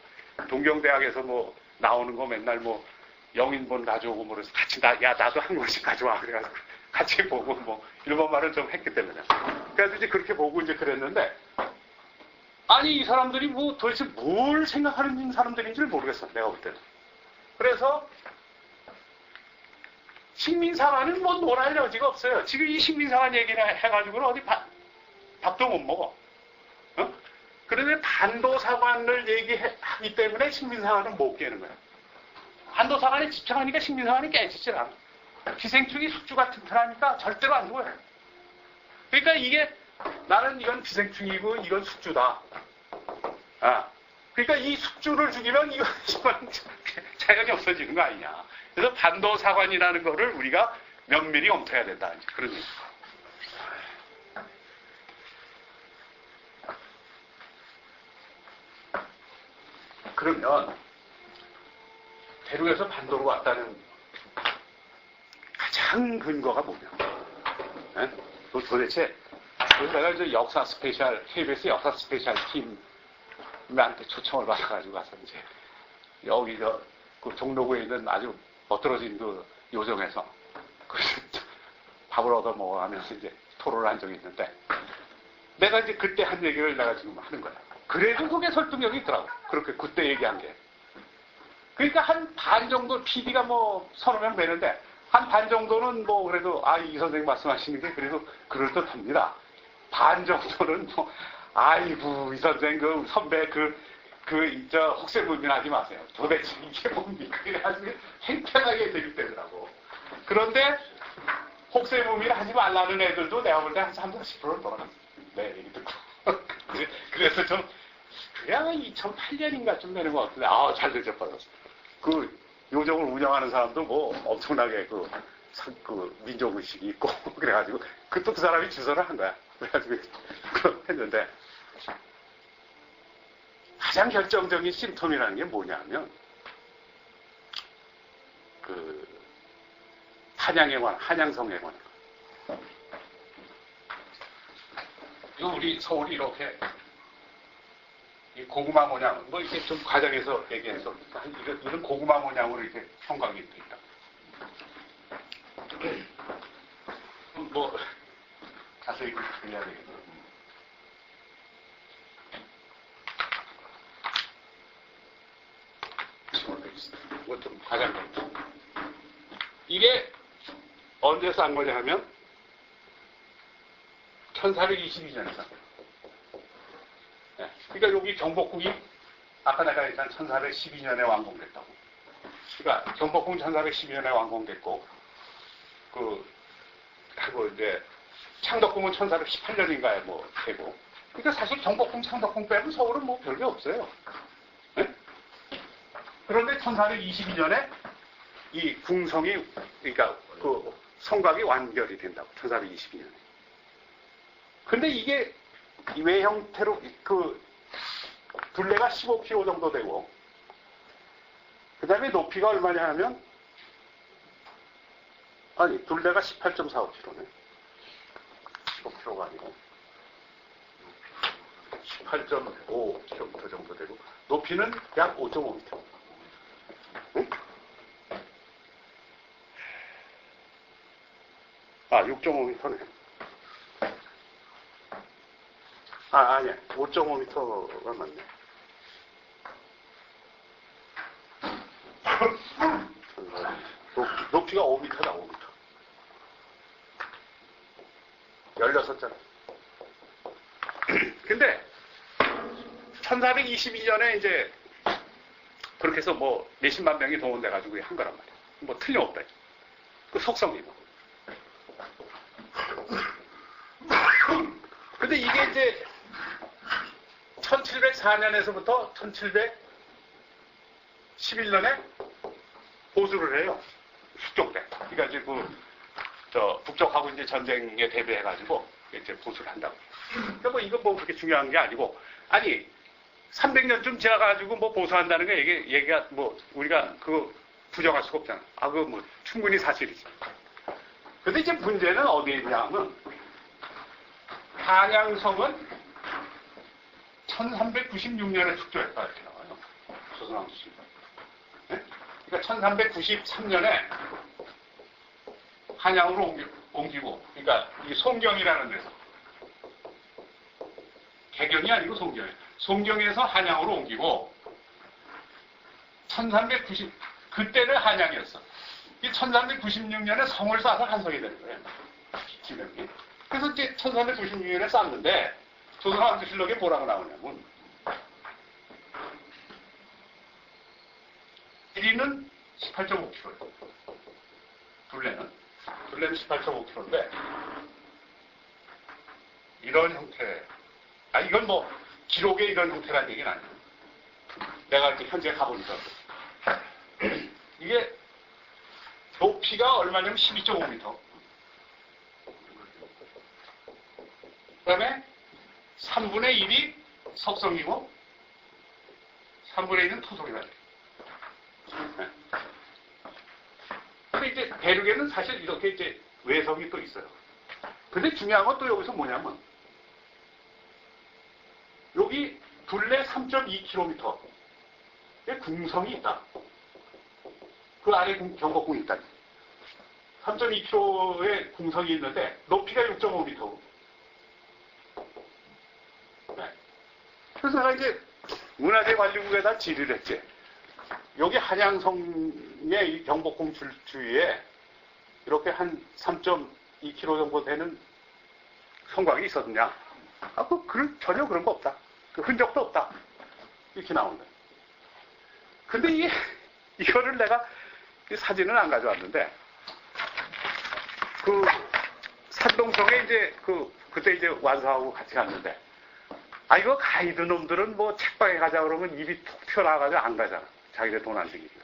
동경대학에서 뭐 나오는 거 맨날 뭐 영인본 가져오고 뭐 그래서 같이 나도 한 권씩 가져와 그래가지고 같이 보고 뭐 일본말을 좀 했기 때문에 그래서 이제 그렇게 보고 이제 그랬는데 아니 이 사람들이 뭐 도대체 뭘 생각하는 사람들인지를 모르겠어 내가 볼 때는. 그래서 식민사관은 뭐 놀아야 여지가 없어요. 지금 이 식민사관 얘기를 해가지고는 어디 밥도 못 먹어. 어? 그런데 반도사관을 얘기하기 때문에 식민사관은 못 깨는 거야. 반도사관에 집착하니까 식민사관이 깨지질 않아. 기생충이 숙주가 튼튼하니까 절대로 안 죽어요. 그러니까 이게 나는 이건 기생충이고 이건 숙주다. 아, 그러니까 이 숙주를 죽이면 이건 자연이 없어지는 거 아니냐. 그래서 반도사관이라는 거를 우리가 면밀히 검토해야 된다. 그런 얘기. 그러면 대륙에서 반도로 왔다는 가장 근거가 뭐냐? 네? 도대체 내가 이제 역사 스페셜 KBS 역사 스페셜 팀한테 초청을 받아가지고 가서 이제 여기 그 종로구에 있는 아주 멋들어진 그 요정에서 밥을 얻어 먹어가면서 이제 토론을 한 적이 있는데 내가 이제 그때 한 얘기를 내가 지금 하는 거야. 그래도 그게 설득력이 있더라고. 그렇게 그때 얘기한 게. 그러니까 한 반 정도 PD가 뭐 서너 명 되는데 한 반 정도는 뭐 그래도 이 선생님 말씀하시는 게 그래도 그럴듯합니다. 반 정도는 뭐 아이고 이 선생 그 선배 혹세무민하지 마세요. 도대체 이게 뭡니까? 그래가지고 행편하게 대립되더라고. 그런데 혹세무민 하지 말라는 애들도 내가 볼 때 한 30~40%는 돌아갔어. 내 얘기 듣고. 그래서 좀 그냥 2008년인가 좀 되는 것 같은데 잘 대접받았어. 그 요정을 운영하는 사람도 뭐 엄청나게 그 민족의식이 있고 그래가지고 그 사람이 주선을 한 거야. 그래가지고 했는데 가장 결정적인 심텀이라는 게 뭐냐면 그 한양성에 관한 이거 우리 서울이 이렇게 이 고구마 모양 뭐 이렇게 좀 과정에서 얘기해서 이런 고구마 모양으로 이렇게 형광이 돼 있다. 뭐 자세히 그려야 되겠네. 이거 좀 과장. 이게 언제 싼 거냐 하면 1422년에 싼 거예요. 네. 그러니까 여기 경복궁이 아까 내가 얘기한 1412년에 완공됐다고. 그러니까 경복궁 1412년에 완공됐고 하고 이제 창덕궁은 1418년인가에 뭐 되고. 그러니까 사실 경복궁, 창덕궁 빼면 서울은 뭐 별게 없어요. 네? 그런데 1422년에 이 궁성이 그러니까 그 성곽이 완결이 된다고. 1422년에. 근데 이게 왜 형태로 그 둘레가 15km 정도 되고 그 다음에 높이가 얼마냐 하면 둘레가 18.45km네. 15km가 아니고 18.5km 정도 되고 높이는 약 5.5m. 응? 6.5m네. 아니야. 5.5m가 맞네. 높이가 5m다, 5m. 16자리. 근데, 1422년에 이제, 그렇게 해서 뭐, 몇십만 명이 동원돼가지고 한 거란 말이야. 뭐, 틀림없다. 그 속성이고. 근데 이게 이제, 1704년에서부터 1711년에 보수를 해요. 북쪽 때. 그러니까 이제 북쪽하고 이제 전쟁에 대비해가지고 이제 보수를 한다고. 그러니까 뭐 이거 뭐 그렇게 중요한 게 아니고, 아니 300년쯤 지나가지고 뭐 보수한다는 게 얘기가 뭐 우리가 그거 부정할 수가 없잖아. 그거 뭐 충분히 사실이지. 근데 이제 문제는 어디에 있냐면, 한양성은 1396년에 축조했다 이렇게 나와요. 조선왕조 시대. 네? 그러니까 1393년에 한양으로 옮기고, 그러니까 이 송경이라는 데서, 개경이 아니고 송경이, 송경에서 한양으로 옮기고 1390, 그때는 한양이었어. 이 1396년에 성을 쌓아서 한성이 되는 거예요. 지명이. 그래서 이제 1396년에 쌓는데 조선왕조실록에 뭐라고 나오냐면, 길이는 18.5km예요. 둘레는 18.5km인데 이런 형태, 이건 뭐 기록에 이런 형태라는 얘기는 아니에요. 내가 이제 현재 가보니까 이게 높이가 얼마냐면 12.5m. 그 다음에 3분의 1이 석성이고 3분의 1은 토성이다. 근데 이제 대륙에는 사실 이렇게 이제 외성이 또 있어요. 근데 중요한 건 또 여기서 뭐냐면, 여기 둘레 3.2km의 궁성이 있다. 그 안에 경복궁이 있다. 3.2km의 궁성이 있는데 높이가 6.5m고. 네. 그래서 내가 이제 문화재관리국에다 질의를 했지. 여기 한양성의 이 경복궁 주위에 이렇게 한 3.2km 정도 되는 성곽이 있었느냐? 전혀 그런 거 없다. 그 흔적도 없다. 이렇게 나온다. 근데 이거를 내가 사진은 안 가져왔는데, 산동성에 이제 그때 이제 완수하고 같이 갔는데, 이거 가이드 놈들은 뭐 책방에 가자 그러면 입이 툭 튀어나와가지고 안 가잖아. 자기들 돈 안 들이니까.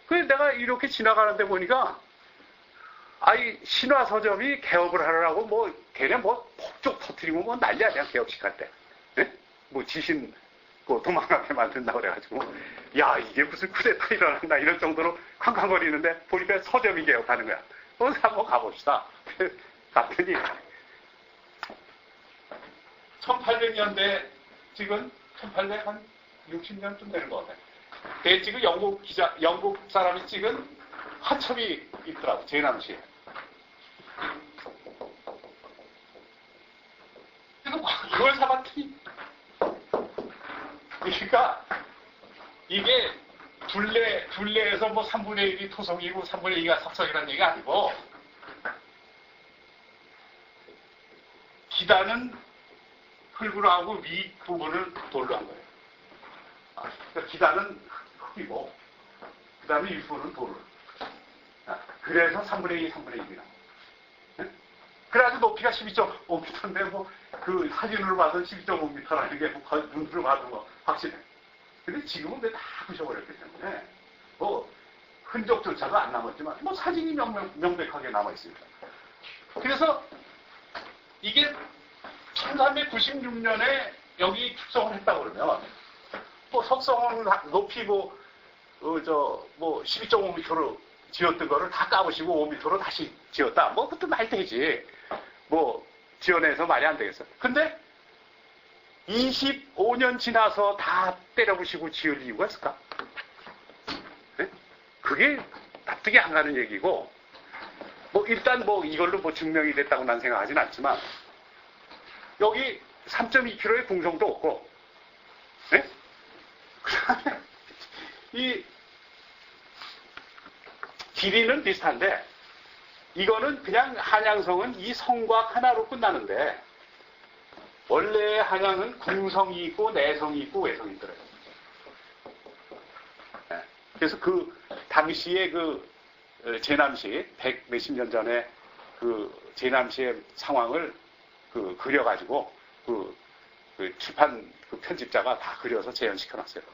그래서 내가 이렇게 지나가는데 보니까, 이 신화서점이 개업을 하느라고 뭐, 걔네 뭐, 폭죽 터트리고 뭐 난리야, 그냥 개업식 할 때. 네? 뭐 지신, 도망가게 만든다고 그래가지고, 야, 이게 무슨 쿠데타 일어났나, 이런 정도로 쾅쾅거리는데, 보니까 서점이 개업하는 거야. 그래서 한번 가봅시다. 갔더니, 1800년대, 지금 1860년쯤 되는 것 같아요. 그때 지금 영국 사람이 찍은 화첩이 있더라고, 제남시에. 그래서 이걸 사봤더니, 그러니까, 이게 둘레에서 뭐 3분의 1이 토성이고 3분의 2가 석성이라는 얘기가 아니고, 기단은 흙으로 하고 위 부분을 돌로 한 거예요. 그러니까 기단은 흙이고, 그 다음에 윗부분은 돌로. 그래서 3분의 2, 3분의 1이라. 그래가지고 높이가 12.5m인데, 뭐, 그 사진으로 봐서 12.5m라는 게, 뭐, 눈으로 봐도 뭐, 확실해. 근데 지금은 다 부셔버렸기 때문에, 뭐, 흔적조차도 안 남았지만, 뭐, 사진이 명백하게 남아있습니다. 그래서, 이게 1396년에 여기 축성을 했다고 그러면, 뭐, 석성은 높이 뭐, 12.5m로 지었던 거를 다 까보시고 5m로 다시 지었다. 뭐, 그것도 말 되지. 뭐, 지어내서 말이 안 되겠어. 근데 25년 지나서 다 때려부시고 지을 이유가 있을까? 네? 그게 납득이 안 가는 얘기고, 뭐, 일단 뭐, 이걸로 뭐 증명이 됐다고 난 생각하진 않지만, 여기 3.2km의 궁성도 없고, 네? 이 길이는 비슷한데, 이거는 그냥 한양성은 이 성곽 하나로 끝나는데, 원래 한양은 궁성이 있고, 내성이 있고, 외성이 있더래요. 네. 그래서 당시에 제남시, 100 몇십 년 전에 제남시의 상황을 그려가지고, 출판 그 편집자가 다 그려서 재현시켜놨어요.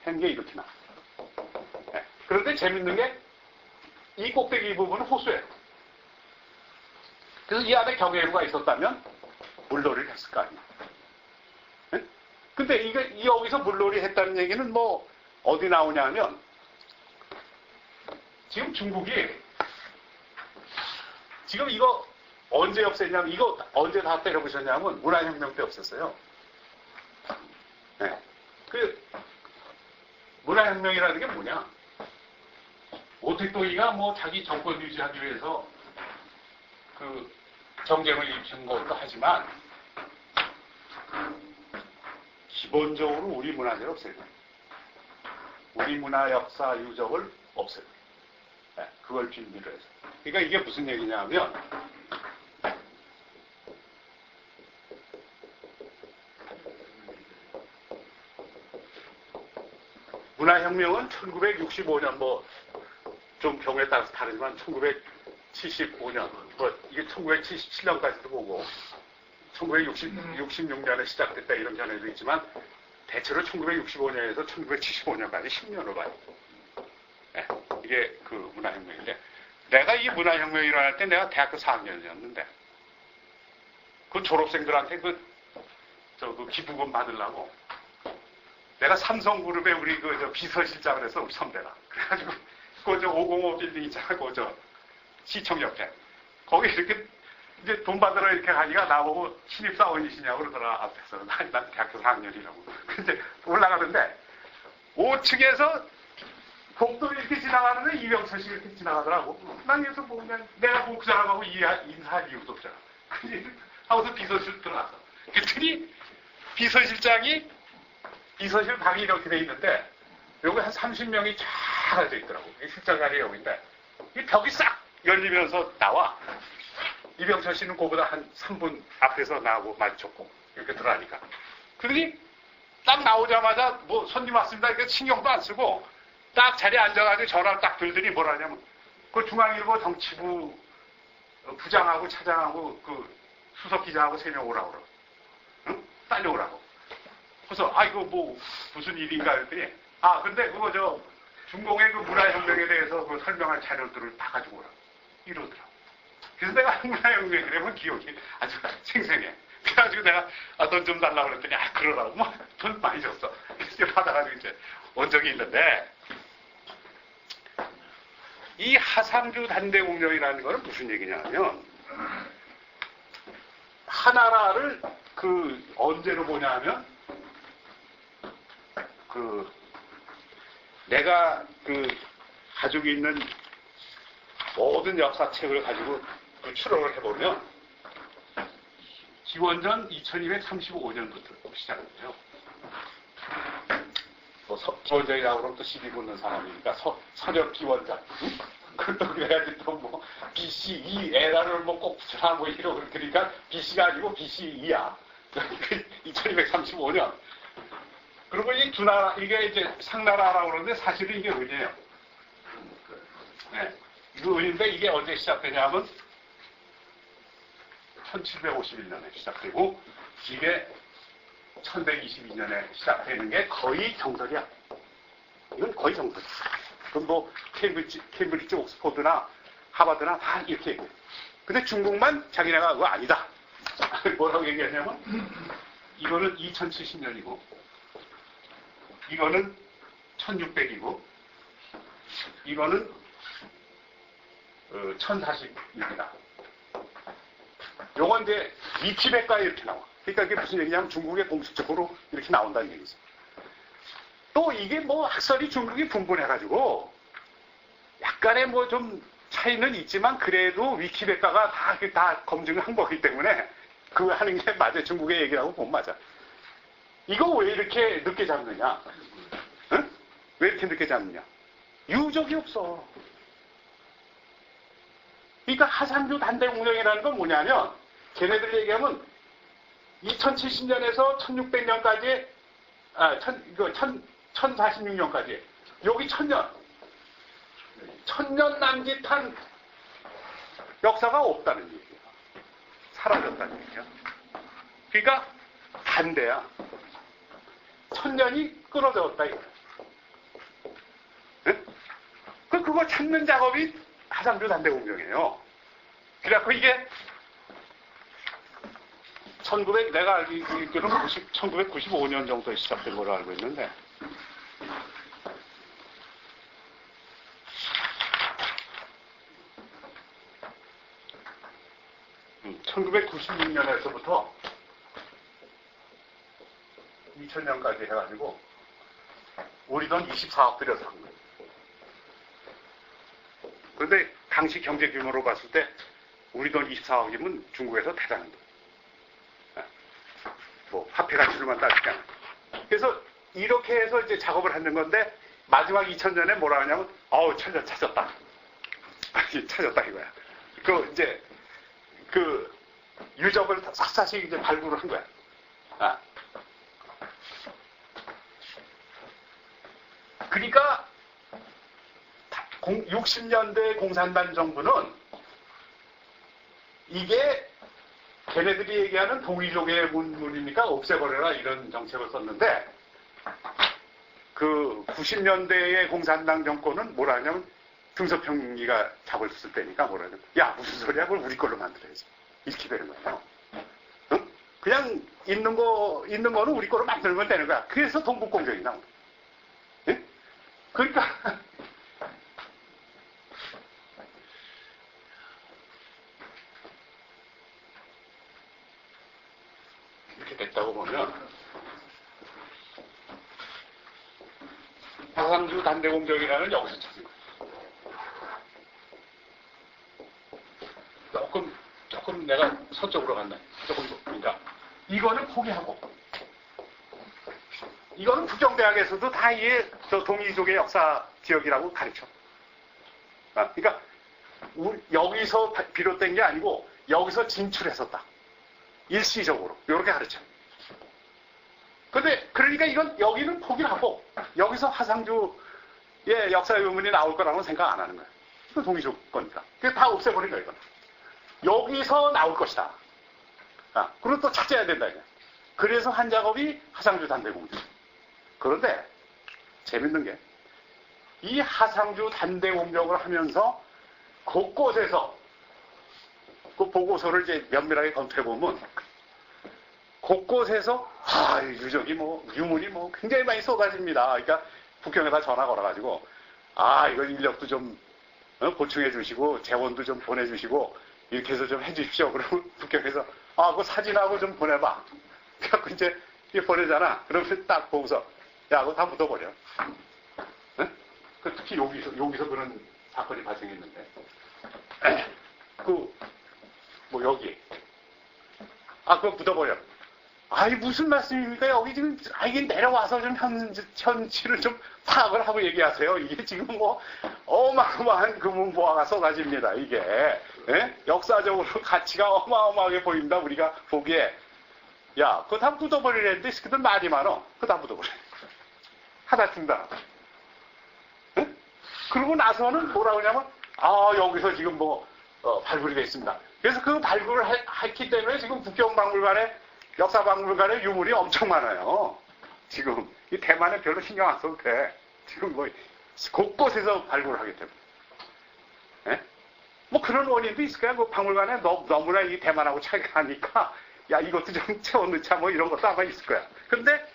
한 게 이렇게 나와요. 네. 그런데 재밌는 게 이 꼭대기 부분은 호수예요. 그래서 이 안에 경계루가 있었다면 물놀이를 했을 거 아니에요. 네? 근데 여기서 물놀이 했다는 얘기는 뭐 어디 나오냐면 지금 중국이 지금 이거 언제 없앴냐면 이거 언제 다 때려부셨냐면 문화혁명 때 없앴어요. 네. 그 문화혁명이라는 게 뭐냐? 오택동이가 뭐 자기 정권 유지하기 위해서 그 정쟁을 일으킨 것도 하지만 기본적으로 우리 문화재를 없애요. 우리 문화 역사 유적을 없애요. 네, 그걸 빌미로 해서. 그러니까 이게 무슨 얘기냐면 문화혁명은 1965년 뭐 좀 경우에 따라서 다르지만 1975년 뭐 이게 1977년까지도 보고 1966년에 시작됐다 이런 견해도 있지만 대체로 1965년에서 1975년까지 10년을 봐요. 네, 이게 그 문화혁명인데 내가 이 문화혁명이 일어날 때 내가 대학교 4학년이었는데 그 졸업생들한테 그 기부금 받으려고 내가 삼성그룹에 우리 비서실장을 해서 우리 선배가 그래가지고 그 505 빌딩 있잖아 그 시청 옆에 거기 이렇게 이제 돈 받으러 이렇게 가니까 나보고 신입사원이시냐고 그러더라 앞에서 난 대학교 4학년이라고 근데 올라가는데 5층에서 복도를 이렇게 지나가는데 이병철 씨 이렇게 지나가더라고 난 여기서 보면 내가 그 사람하고 인사할 이유도 없잖아 하고서 비서실 들어갔어 그랬더니 비서실장이 비서실 방이 이렇게 돼 있는데 여기 한 30명이 쫙 앉아 있더라고. 실장 자리에 여기인데 이 벽이 싹 열리면서 나와. 이병철 씨는 그보다 한 3분 앞에서 나하고 마주쳤고 이렇게 들어가니까. 그러더니 딱 나오자마자 뭐 손님 왔습니다. 이렇게 신경도 안 쓰고 딱 자리에 앉아가지고 전화를 딱 들더니 뭐라 하냐면 그 중앙일보 정치부 부장하고 차장하고 그 수석 기자하고 3명 오라고 그러고. 응? 딸려오라고. 그래서 이거 뭐 무슨 일인가 했더니 근데 그거 중공의 그 문화혁명에 대해서 그 설명할 자료들을 다 가지고 오라고 이러더라고. 그래서 내가 문화혁명에 그러면 기억이 아주 생생해. 그래가지고 내가 돈 좀 달라고 그랬더니 그러라고 뭐 돈 많이 줬어. 그래서 받아가지고 이제 온 적이 있는데 이 하상주 단대공명이라는 거는 무슨 얘기냐면 하나라를 그 언제로 보냐면 내가 가지고 있는 모든 역사책을 가지고 추론을 해보면 기원전 2235년부터 시작했어요. 기원전이라고 그러면 또 시비 붙는 사람이니까 서력 기원전. 그것도 그래야지 또 뭐 BCE 에라를 뭐 꼭 붙여라 뭐 이러고 그러니까 BC가 아니고 BCE야. 2235년. 그리고 이 두 나라, 이게 이제 상나라라고 그러는데 사실은 이게 은이에요. 네. 이거 은인데 이게 언제 시작되냐면 1751년에 시작되고 이게 1122년에 시작되는 게 거의 정설이야. 이건 거의 정설이야. 그럼 뭐 케임브리지, 옥스포드나 하버드나 다 이렇게 얘기해. 근데 중국만 자기네가 그거 아니다. 뭐라고 얘기하냐면 이거는 2070년이고 이거는 1600이고 이거는 1040입니다. 요건 이제 위키백과에 이렇게 나와. 그러니까 이게 무슨 얘기냐면 중국에 공식적으로 이렇게 나온다는 얘기죠. 또 이게 뭐 학설이 중국이 분분해가지고 약간의 뭐 좀 차이는 있지만 그래도 위키백과가 다 검증을 한 거기 때문에 그거 하는 게 맞아. 중국의 얘기라고 보면 맞아. 이거 왜 이렇게 늦게 잡느냐? 응? 왜 이렇게 늦게 잡느냐? 유적이 없어. 그러니까 하상주 단대공명이라는 건 뭐냐면 걔네들 얘기하면 2070년에서 1600년까지 1046년까지 여기 1000년 남짓한 역사가 없다는 얘기야. 사라졌다는 얘기야. 그러니까 반대야. 천년이 끊어졌다 이거야. 예? 그거 찾는 작업이 하상주 단대공정이에요. 그래갖고 이게 내가 알기로는 1995년 정도에 시작된 걸로 알고 있는데, 1996년에서부터 2000년까지 해가지고 우리 돈 24억 들여서 한 거예요. 그런데 당시 경제 규모로 봤을 때 우리 돈 24억이면 중국에서 대단한 돈. 뭐 화폐 가치로만 따지잖아. 그래서 이렇게 해서 이제 작업을 하는 건데, 마지막 2000년에 뭐라 하냐면 천년 찾았다. 찾았다 이거야. 이제 유적을 샅샅이 이제 발굴을 한 거야. 그러니까 60년대 공산당 정부는 이게 걔네들이 얘기하는 동이족의 문물이니까 없애버려라 이런 정책을 썼는데, 그 90년대의 공산당 정권은 뭐라 하냐면 등소평이가 잡았을 때니까 뭐라 하냐면 야 무슨 소리야, 그걸 우리 걸로 만들어야지 이렇게 되는 거예요. 응? 그냥 있는 거는 우리 걸로 만들면 되는 거야. 그래서 동북공정이 나오는 거야. 응? 그러니까 이렇게 됐다고 보면 하상주 단대공정이라는 여기서 찾은 거예요. 조금 내가 서쪽으로 갔네. 그러니까 이거는 포기하고, 이거는 북경대학에서도 다 이게 저 동이족의 역사 지역이라고 가르쳐. 그러니까 여기서 비롯된 게 아니고 여기서 진출했었다. 일시적으로 이렇게 가르쳐. 근데 그러니까 이건 여기는 포기하고 여기서 하상주의 역사 유물이 나올 거라고는 생각 안 하는 거야. 이거 동이족 거니까. 그게 다 없애버린 거야 이건. 여기서 나올 것이다. 그리고 또 찾아야 된다 이거. 그래서 한 작업이 하상주 단대공정. 그런데 재밌는 게 이 하상주 단대공정을 하면서 곳곳에서 그 보고서를 이제 면밀하게 검토해 보면 곳곳에서 유적이 유물이 굉장히 많이 쏟아집니다. 그러니까 북경에다 전화 걸어가지고 이거 인력도 좀 보충해 주시고 재원도 좀 보내주시고 이렇게 해서 좀 해주십시오. 그러면 북경에서 그거 사진하고 좀 보내봐. 그래갖고 이제 보내잖아. 그러면 딱 보고서 그거 다 묻어버려. 응? 특히 여기서 그런 사건이 발생했는데 여기 그거 묻어버려. 무슨 말씀입니까? 여기 지금 이게 내려와서 좀 현실을 좀 파악을 하고 얘기하세요. 이게 지금 어마어마한 금은보화가 쏟아집니다. 이게 역사적으로 가치가 어마어마하게 보인다. 우리가 보기에 그거 다 묻어버리려는데 그들 말이 많어. 그거 다 묻어버려. 하다 중다. 그러고 나서는 뭐라 그러냐면 여기서 지금 발굴이 됐습니다. 그래서 그 발굴을 했기 때문에 지금 북경박물관에 역사박물관에 유물이 엄청 많아요. 지금 이 대만에 별로 신경 안 써도 돼. 지금 곳곳에서 발굴을 하기 때문에. 그런 원인도 있을 거야. 그 박물관에 너무나 이 대만하고 차이가 나니까 이것도 좀 채워넣자 이런 것도 아마 있을 거야. 근데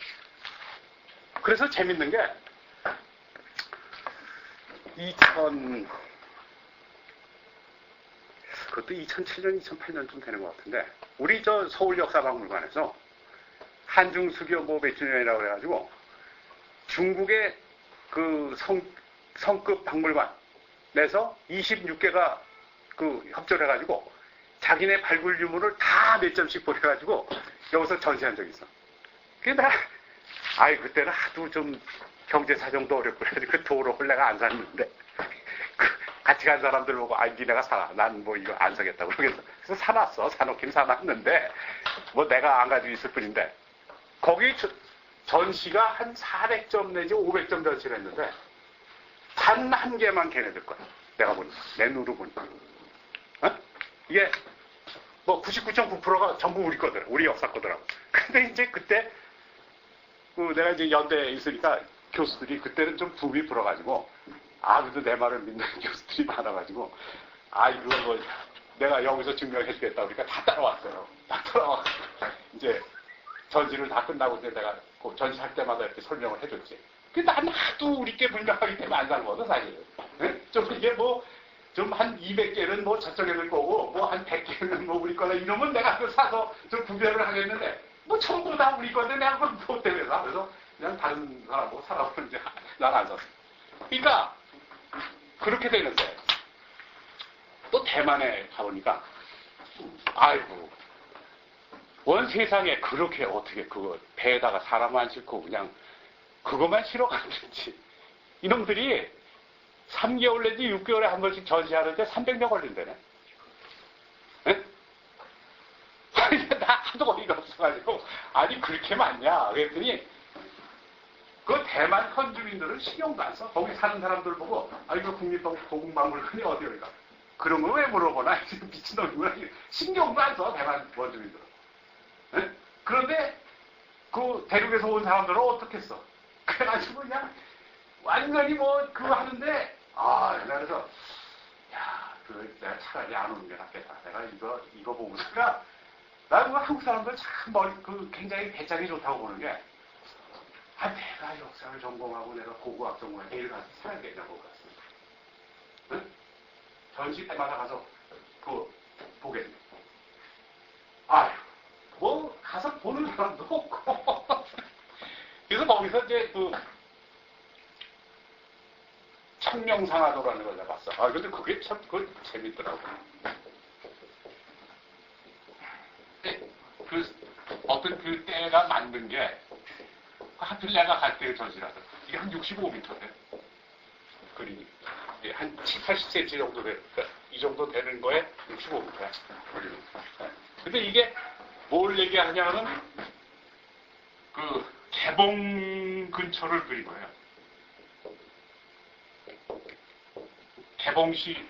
그래서 재밌는 게 그것도 2007년, 2008년쯤 되는 것 같은데, 우리 서울역사박물관에서 한중수교 몇 주년이라고 그래가지고 중국의 그 성급 박물관에서 26개가 협조를 해가지고 자기네 발굴 유물을 다 몇 점씩 보내가지고 여기서 전시한 적이 있어. 그게 그때는 하도 좀 경제 사정도 어렵고 그래가지고 그 도로를 내가 안 샀는데 같이 간 사람들 보고 니네가 사라. 난 이거 안 사겠다고 그래서 사놨어. 사놓긴 사놨는데 내가 안 가지고 있을 뿐인데 거기 전시가 한 400점 내지 500점 전시를 했는데 단 한 개만 걔네들 거야. 내가 보니까 내 눈으로 보니까 이게 99.9%가 전부 우리 거더라. 우리 역사 거더라고. 근데 이제 그때 내가 이제 연대에 있으니까 교수들이 그때는 좀 붐이 불어가지고, 그래도 내 말을 믿는 교수들이 많아가지고, 이거 뭐, 내가 여기서 증명해주겠다. 그러니까 다 따라왔어요. 다 따라와. 이제 전시를 다 끝나고 이제 내가 그 전시할 때마다 이렇게 설명을 해줬지. 근데 난 하도 우리께 불명하기 때문에 안 살거든, 사실. 네? 좀 이게 뭐, 좀 한 200개는 뭐 저쪽에는 거고, 뭐 한 100개는 뭐 우리 거다 이러면 내가 그걸 사서 좀 구별을 하겠는데, 뭐 전부 다 우리 건데 내가 그걸 뭐 때문에 사? 그래서 그냥 다른 사람하고 사라고 이제 난 안 샀어. 그러니까, 그렇게 되는데, 또 대만에 가보니까, 아이고, 원 세상에 그렇게 어떻게 그거 배에다가 사람 안 싣고 그냥 그것만 실어 갔는지. 이놈들이 3개월 내지 6개월에 한 번씩 전시하는데 300명 걸린다네. 네? 나 하도 어이가 없어가지고, 아니, 그렇게 많냐? 그랬더니, 그 대만 현주민들은 신경도 안 써. 거기 사는 사람들 보고, 이거 국립도국박물관이 어디일까? 그런 걸 왜 물어보나? 미친놈이구나. 신경도 안 써, 대만 원주민들은. 네? 그런데, 그 대륙에서 온 사람들은 어떻겠어? 그래가지고 그냥, 완전히 뭐, 그거 하는데, 그래서, 내가 차라리 안 오는 게 낫겠다. 내가 이거 보고서가, 나는 한국 사람들 참 굉장히 배짱이 좋다고 보는 게, 내가 역사를 전공하고 내가 고고학 전공해 내일 가서 살아야 되냐고 갔습니다. 응? 전시 때마다 가서 보겠네. 뭐 가서 보는 사람도 없고. 그래서 거기서 이제 청명상화도라는 걸 내가 봤어. 근데 그게 참 재밌더라고. 어떤 그 때가 만든 게 하필 내가 갈 때의 전시라서 이게 한 65m 돼. 그림이. 한 7, 80cm 정도 돼. 그러니까 이 정도 되는 거에 65m야. 그림이. 근데 이게 뭘 얘기하냐면 그 개봉 근처를 그린 거예요. 개봉시,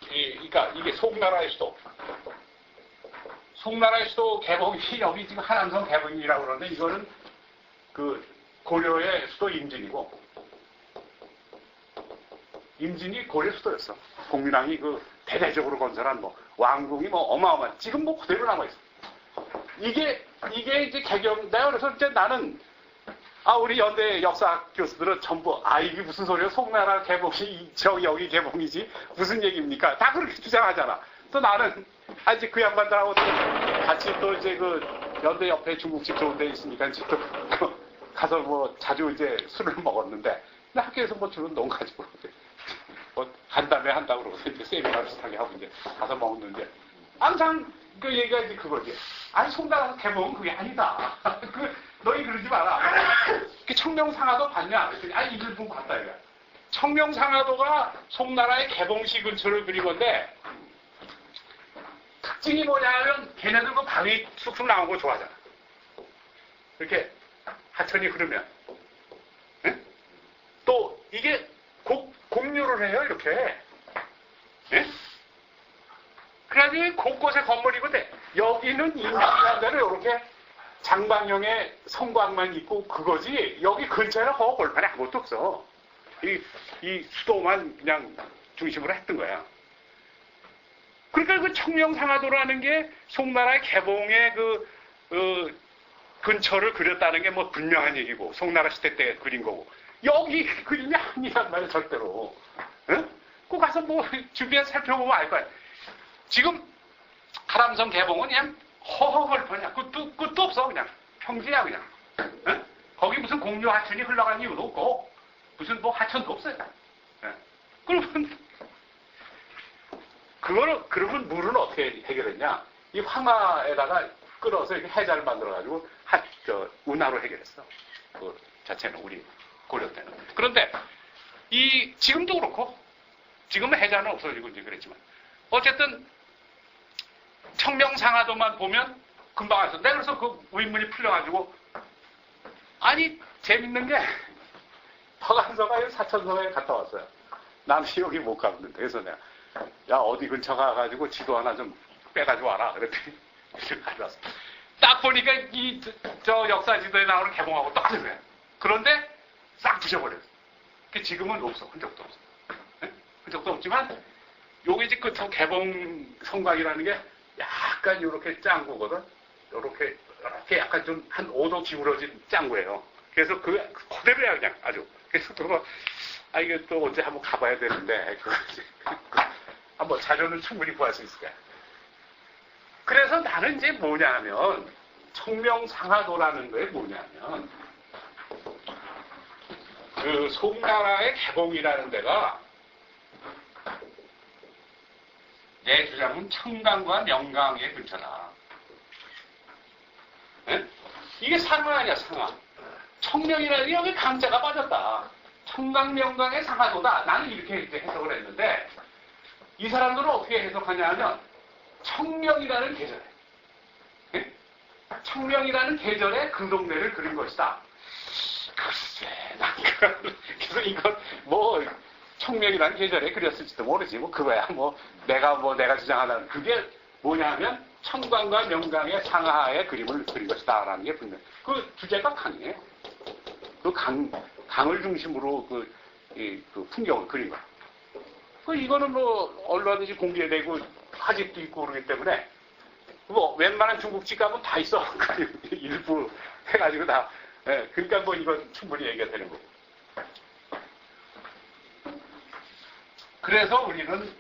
그러니까 이게 송나라의 수도. 송나라의 수도 개봉이 여기 지금 하남성 개봉이라고 그러는데 이거는 그 고려의 수도 임진이고, 임진이 고려 수도였어. 공민왕이 그 대대적으로 건설한 뭐 왕궁이 뭐 어마어마한, 지금 뭐 그대로 남아있어. 이게 이제 내가 그래서 이제 나는 우리 연대 역사 교수들은 전부 이게 무슨 소리야? 송나라 개봉이 여기 개봉이지 무슨 얘기입니까? 다 그렇게 주장하잖아. 또 나는 이제 그 양반들하고 같이 또 이제 그 연대 옆에 중국집 좋은 데 있으니까 이제 또 가서 뭐 자주 이제 술을 먹었는데, 근데 학교에서 뭐 주는 돈 가지고 뭐 간담회 한다고 그러고 이제 세미나 비슷하게 하고 이제 가서 먹는데, 항상 그 얘기가 이제 그거지. 송나라 개봉은 그게 아니다. 너희 그러지 마라. 청명상화도 봤냐? 그랬더니 이걸 보고 봤다 이거야. 청명상화도가 송나라의 개봉시 근처를 그린 건데, 특징이 뭐냐면 걔네들 그 바위 쑥쑥 나온 거 좋아하잖아. 이렇게 하천이 흐르면. 네? 또 이게 공유를 해요 이렇게. 네? 그래가지고 곳곳에 건물이고 여기는 인간대로 이렇게 장방형의 성곽만 있고 그거지, 여기 근처에는 골판에 아무것도 없어. 이 수도만 그냥 중심으로 했던 거야. 그러니까 그 청명상화도라는 게 송나라의 개봉의 근처를 그렸다는 게 뭐 분명한 얘기고, 송나라 시대 때 그린 거고, 여기 그림이 아니란 말이야 절대로. 응? 꼭 가서 뭐 주변 살펴보면 알 거야. 지금 하남성 개봉은 그냥 허허벌판이야. 끝도 없어. 그냥 평지야 그냥. 응? 거기 무슨 공유 하천이 흘러가는 이유도 없고 무슨 뭐 하천도 없어요. 응? 그러면 물은 어떻게 해결했냐? 이 황하에다가 끓어서 이렇게 해자를 만들어가지고 운하로 해결했어. 그 자체는 우리 고려 때는. 그런데 지금도 그렇고, 지금은 해자는 없어지고 이제 그랬지만, 어쨌든 청명상화도만 보면 금방 와서, 내가 그래서 그 의문이 풀려가지고, 재밌는 게 허간서가 사천성에 갔다 왔어요. 남이 여기 못 가는데. 그래서 내가 어디 근처 가가지고 지도 하나 좀 빼가지고 와라. 그랬더니 가져왔어. 딱 보니까 저 역사 지도에 나오는 개봉하고 똑같은 거야. 그런데 싹 부셔버렸어. 지금은 없어. 흔적도 없어. 네? 흔적도 없지만 요게 이제 그 개봉 성곽이라는 게 약간 이렇게 짱구거든. 이렇게 약간 좀 한 5도 기울어진 짱구예요. 그래서 그 그대로야 그냥 아주. 그래서 그거 이게 또 언제 한번 가봐야 되는데 한번 자료는 충분히 구할 수 있을 거야. 그래서 나는 이제 뭐냐면 청명상하도라는 거에 뭐냐면 그 송나라의 개봉이라는 데가 내 주장은 청강과 명강의 근처다. 네? 이게 상하 아니야 상하. 청명이라는 게 여기 강자가 빠졌다. 청강 명강의 상하도다. 나는 이렇게 이제 해석을 했는데 이 사람들은 어떻게 해석하냐 하면 청명이라는 계절에 네? 청명이라는 계절에 그 동네를 그린 것이다. 글쎄, 그래서 이건 뭐 청명이라는 계절에 그렸을지도 모르지. 뭐 그거야. 내가 주장하는 그게 뭐냐면 청강과 명강의 상하의 그림을 그린 것이다라는 게 분명. 그 주제가 강이에요. 그 강을 중심으로 그 풍경을 그린 거야. 이거는 뭐 언론이 공개되고 화집도 있고 그러기 때문에 뭐 웬만한 중국집 가면 다 있어. 일부 해가지고 다. 예, 그러니까 뭐 이건 충분히 얘기가 되는 거고. 그래서 우리는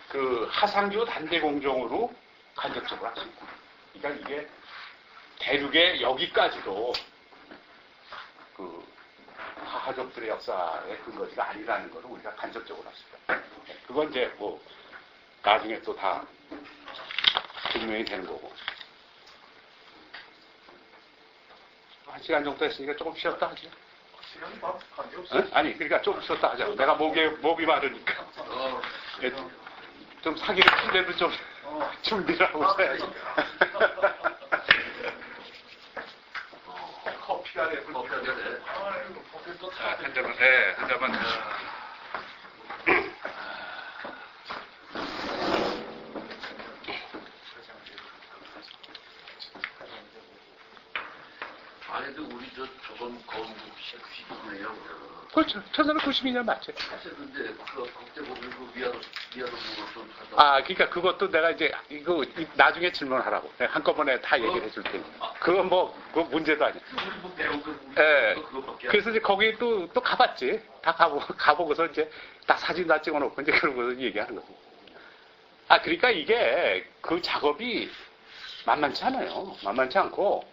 그 하상규 단대공정으로 간접적으로 할 수 있고. 그러니까 이게 대륙의 여기까지도 그 화하족들의 역사의 근거지가 아니라는 것을 우리가 간접적으로 할 수 있다. 그건 이제 뭐 나중에 또 다 증명이 되는 거고. 1시간 정도 했으니까 조금 쉬었다 하죠. 시간이 막 관계없어. 응? 아니, 그러니까 조금 쉬었다 하자. 내가 목이 마르니까. 예, 좀 사기를 푼데도 좀 준비를 하고 있어야지. 커피가 돼. 커피가 돼. 한 잔만, 네, 한 잔만. 아니도 우리 저번 건국 19년이라고 그렇죠. 1992년 맞죠. 하셨는데 그 국제법을 그 위안부 좀 그러니까 그것도 내가 이제 이거 나중에 질문하라고. 내가 한꺼번에 다 얘기를 해줄 테니까. 그건 뭐 그거 문제도 아니야. 우리 뭐 배운 거 예. 그거밖에. 그래서 이제 거기 또 가봤지. 다 가보고서 이제 다 사진 다 찍어놓고 이제 그러고서 얘기하는 거지. 그러니까 이게 그 작업이 만만치 않아요. 만만치 않고.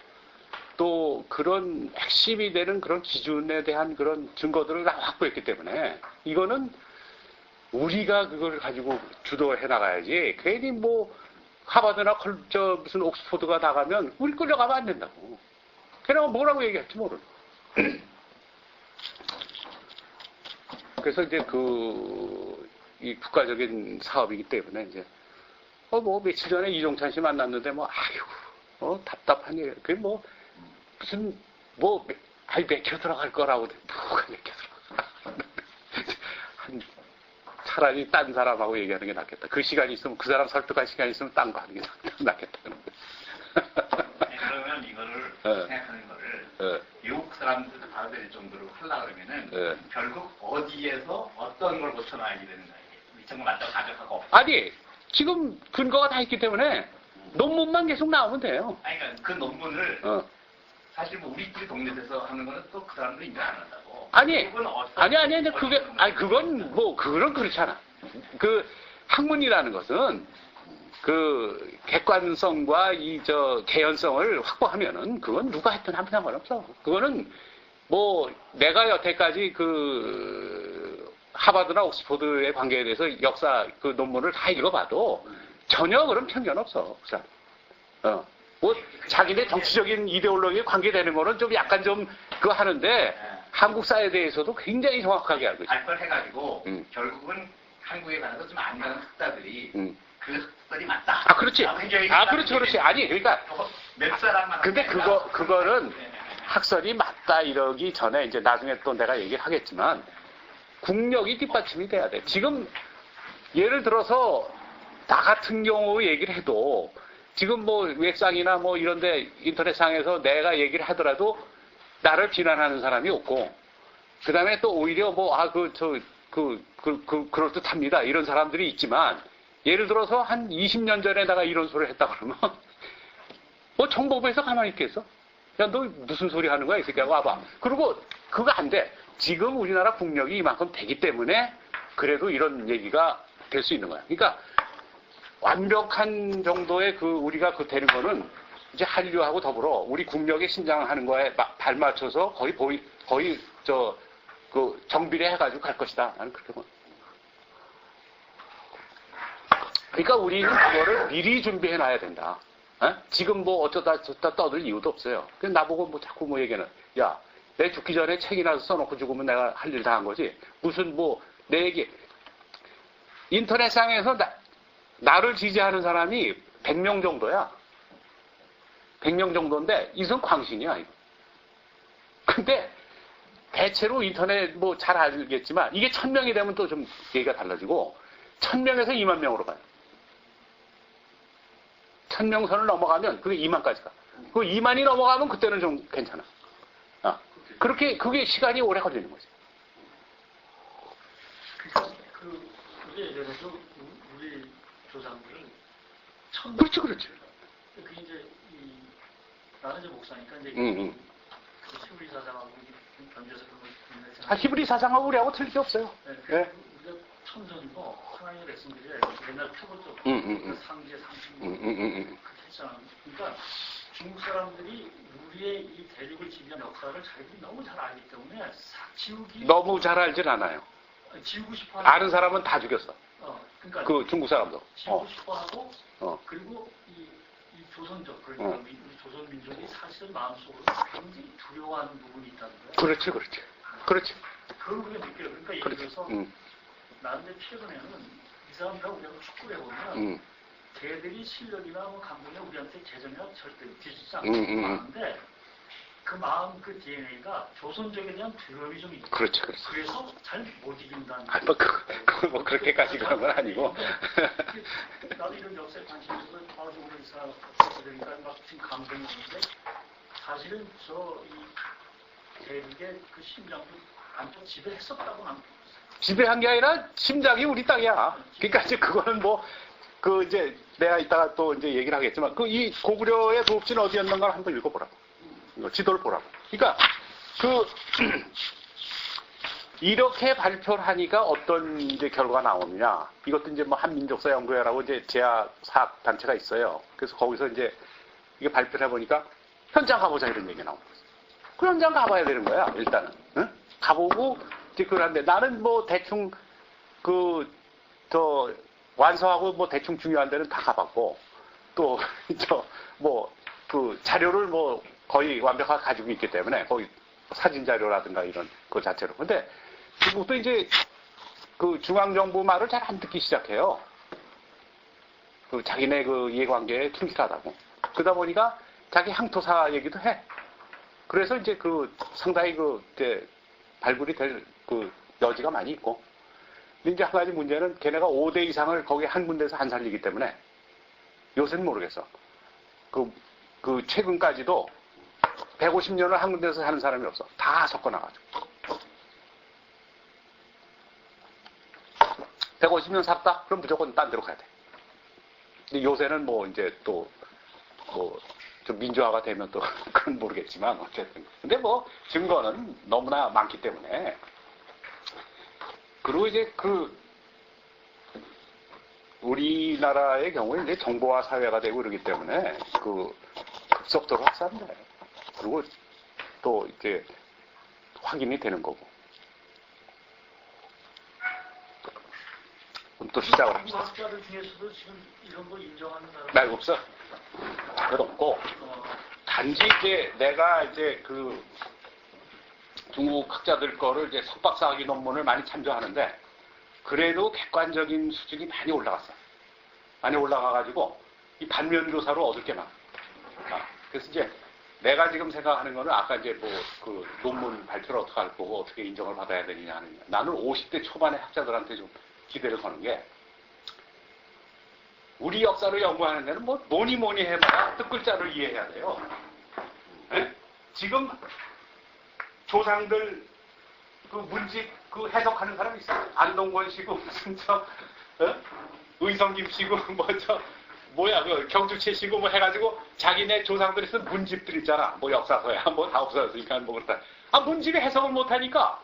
또 그런 핵심이 되는 그런 기준에 대한 그런 증거들을 다 확보했기 때문에 이거는 우리가 그걸 가지고 주도해 나가야지. 괜히 뭐 하버드나 무슨 옥스포드가 나가면 우리 끌려가면 안 된다고. 걔네가 뭐라고 얘기할지 모르는. 그래서 이제 이 국가적인 사업이기 때문에 이제 뭐 며칠 전에 이종찬 씨 만났는데 답답한 얘기. 그게 뭐 무슨 맥혀 들어갈 거라고 누가 맥혀 들어가. 차라리 딴 사람하고 얘기하는 게 낫겠다. 그 시간이 있으면 그 사람 설득할 시간이 있으면 딴 거 하는 게 낫겠다. 그러면 이거를 생각하는 거를 미국 사람들도 받아들일 정도로 하려고 그러면은 결국 어디에서 어떤 걸 고쳐놔야 되는 거예요. 미처 맞다고 가격하고 없어. 아니 지금 근거가 다 있기 때문에 논문만 계속 나오면 돼요. 그러니까 그 논문을 사실 뭐 우리끼리 독립해서 하는 거는 또 그 사람들이 인정 안 한다고. 아니 그건 그렇잖아. 그 학문이라는 것은 그 객관성과 개연성을 확보하면은 그건 누가 했든 아무 상관없어. 그거는 뭐 내가 여태까지 그 하버드나 옥스포드의 관계에 대해서 역사 그 논문을 다 읽어봐도 전혀 그런 편견 없어. 그 사람. 뭐 자기네 정치적인 이데올로기에 관계되는 거는 좀 약간 좀 그거 하는데 한국 사회에 대해서도 굉장히 정확하게 알고 있어. 발표를 해가지고 결국은 한국에 관해서 좀 안 가는 학자들이 그 학설이 맞다. 그렇지. 그렇지. 아니 그러니까 몇 사람만. 근데 그거는 학설이 맞다 이러기 전에 이제 나중에 또 내가 얘기를 하겠지만 국력이 뒷받침이 돼야 돼. 지금 예를 들어서 나 같은 경우 얘기를 해도 지금 뭐 웹상이나 뭐 이런데 인터넷상에서 내가 얘기를 하더라도 나를 비난하는 사람이 없고, 그 다음에 또 오히려 뭐, 그럴듯합니다. 이런 사람들이 있지만, 예를 들어서 한 20년 전에 내가 이런 소리를 했다 그러면, 뭐 정보부에서 가만히 있겠어? 야, 너 무슨 소리 하는 거야? 이 새끼야, 와봐. 그리고 그거 안 돼. 지금 우리나라 국력이 이만큼 되기 때문에 그래도 이런 얘기가 될 수 있는 거야. 그러니까 완벽한 정도의 우리가 되는 거는 이제 한류하고 더불어 우리 국력의 신장하는 거에 발맞춰서 거의 정비례 해가지고 갈 것이다. 나는 그렇게 봐. 그러니까 우리는 그거를 미리 준비해 놔야 된다. 지금 뭐 어쩌다 떠들 이유도 없어요. 그냥 나보고 뭐 자꾸 뭐 얘기는, 야, 내 죽기 전에 책이나 써놓고 죽으면 내가 할 일 다 한 거지. 무슨 뭐, 내 얘기. 인터넷상에서 나를 지지하는 사람이 100명 정도야. 100명 정도인데, 이건 광신이야, 이거. 근데, 대체로 인터넷 뭐 잘 알겠지만, 이게 1000명이 되면 또 좀 얘기가 달라지고, 1000명에서 2만 명으로 가요. 1000명 선을 넘어가면 그게 2만까지 가. 그 2만이 넘어가면 그때는 좀 괜찮아. 그게 시간이 오래 걸리는 거지. 그게 예전에도 우리 조상들은 그렇지. 그 이제 나는 이제 목사니까 이제 그 히브리 사상하고 견뎌서 그걸 히브리 사상하고 우리하고 틀릴 게 없어요. 네. 우리가 천전이고 하나님의 백성들이 옛날 표본적 상계 상식 그렇게 했잖아. 그러니까 중국 사람들이 우리의 이 대륙을 지배한 역사를 자기들이 너무 잘 알기 때문에 지우기 너무 잘 알진 않아요. 지우고 싶어 아는 사람은 다 죽였어. 그러니까 그 중국 사람도. 지우고 싶어 하고 그리고 이 조선족 그러니까 우리 조선 민족이 사실 마음속으로 굉장히 두려워하는 부분이 있다는 거예요. 그렇지. 그걸 우리가 느껴요. 그러니까 예를 들어서 나한테 최근에는 이 사람들하고 우리하고 축구를 해보면 걔들이 실력이나 뭐 감독이나 우리한테 재정이나 절대 뒤지지 않고 하는데 그 마음 그 DNA가 조선족에 대한 두려움이 좀 있고 그렇지. 그래서 잘 못 이긴다는 뭐 그렇게까지 그런 건 아니고. 나도 이런 역사에 관심 있어서 도와주고 있어 그러니까 막 지금 감동이 오는데 사실은 이 대륙의 그 심장도 안쪽 지배했었다고 난 지배한 게 아니라 심장이 우리 땅이야. 그러니까 이제 그거는 뭐 이제 내가 이따가 또 이제 얘기를 하겠지만 이 고구려의 도읍지는 어디였는가 한번 읽어보라고. 이거 지도를 보라고. 그러니까 이렇게 발표를 하니까 어떤 이제 결과가 나오느냐. 이것도 이제 뭐 한민족사 연구회라고 이제 제야 사학 단체가 있어요. 그래서 거기서 이제 이게 발표를 해보니까 현장 가보자 이런 얘기가 나오는 거죠. 그 현장 가봐야 되는 거야, 일단은. 응? 가보고 이제 그런데 나는 뭐 대충 완성하고 뭐 대충 중요한 데는 다 가봤고 또 자료를 뭐 거의 완벽하게 가지고 있기 때문에 거기 사진 자료라든가 이런 그 자체로. 근데 중국도 이제 그 중앙정부 말을 잘 안 듣기 시작해요. 자기네 그 이해관계에 충실하다고. 그러다 보니까 자기 향토사 얘기도 해. 그래서 이제 상당히 이제 발굴이 될 여지가 많이 있고. 근데 이제 한 가지 문제는 걔네가 5대 이상을 거기 한 군데서 안 살리기 때문에 요새는 모르겠어. 최근까지도 150년을 한 군데서 사는 사람이 없어. 다 섞어놔가지고. 150년 살았다? 그럼 무조건 딴 데로 가야 돼. 근데 요새는 뭐 이제 좀 민주화가 되면 또 그건 모르겠지만 어쨌든. 근데 뭐 증거는 너무나 많기 때문에. 그리고 이제 우리나라의 경우에 이제 정보화 사회가 되고 그러기 때문에 급속도로 확산돼요. 그리고 또 이제 확인이 되는 거고. 또 시작을 합시다. 학자들 중에서도 지금 이런 걸 인정하는 사람 말 없어. 그것 없고. 단지 이제 내가 이제 중국 학자들 거를 이제 석박사학위 논문을 많이 참조하는데 그래도 객관적인 수준이 많이 올라갔어. 많이 올라가가지고 이 반면 교사로 얻을 게 많아. 그래서 이제 내가 지금 생각하는 거는 아까 이제 논문 발표를 어떻게 할 거고 어떻게 인정을 받아야 되느냐 하는. 나는 50대 초반의 학자들한테 좀 기대를 거는 게 우리 역사를 연구하는 데는 뭐니 해봐야 뜻글자를 이해해야 돼요. 네? 지금 조상들 그 문집 그 해석하는 사람이 있어요. 안동권 씨고 무슨 의성김 씨고 뭐야 그 경주채 씨고 뭐 해가지고 자기네 조상들이 쓴 문집들 있잖아. 뭐 역사서야 뭐 다 없어졌으니까 뭐 그렇다. 문집에 해석을 못하니까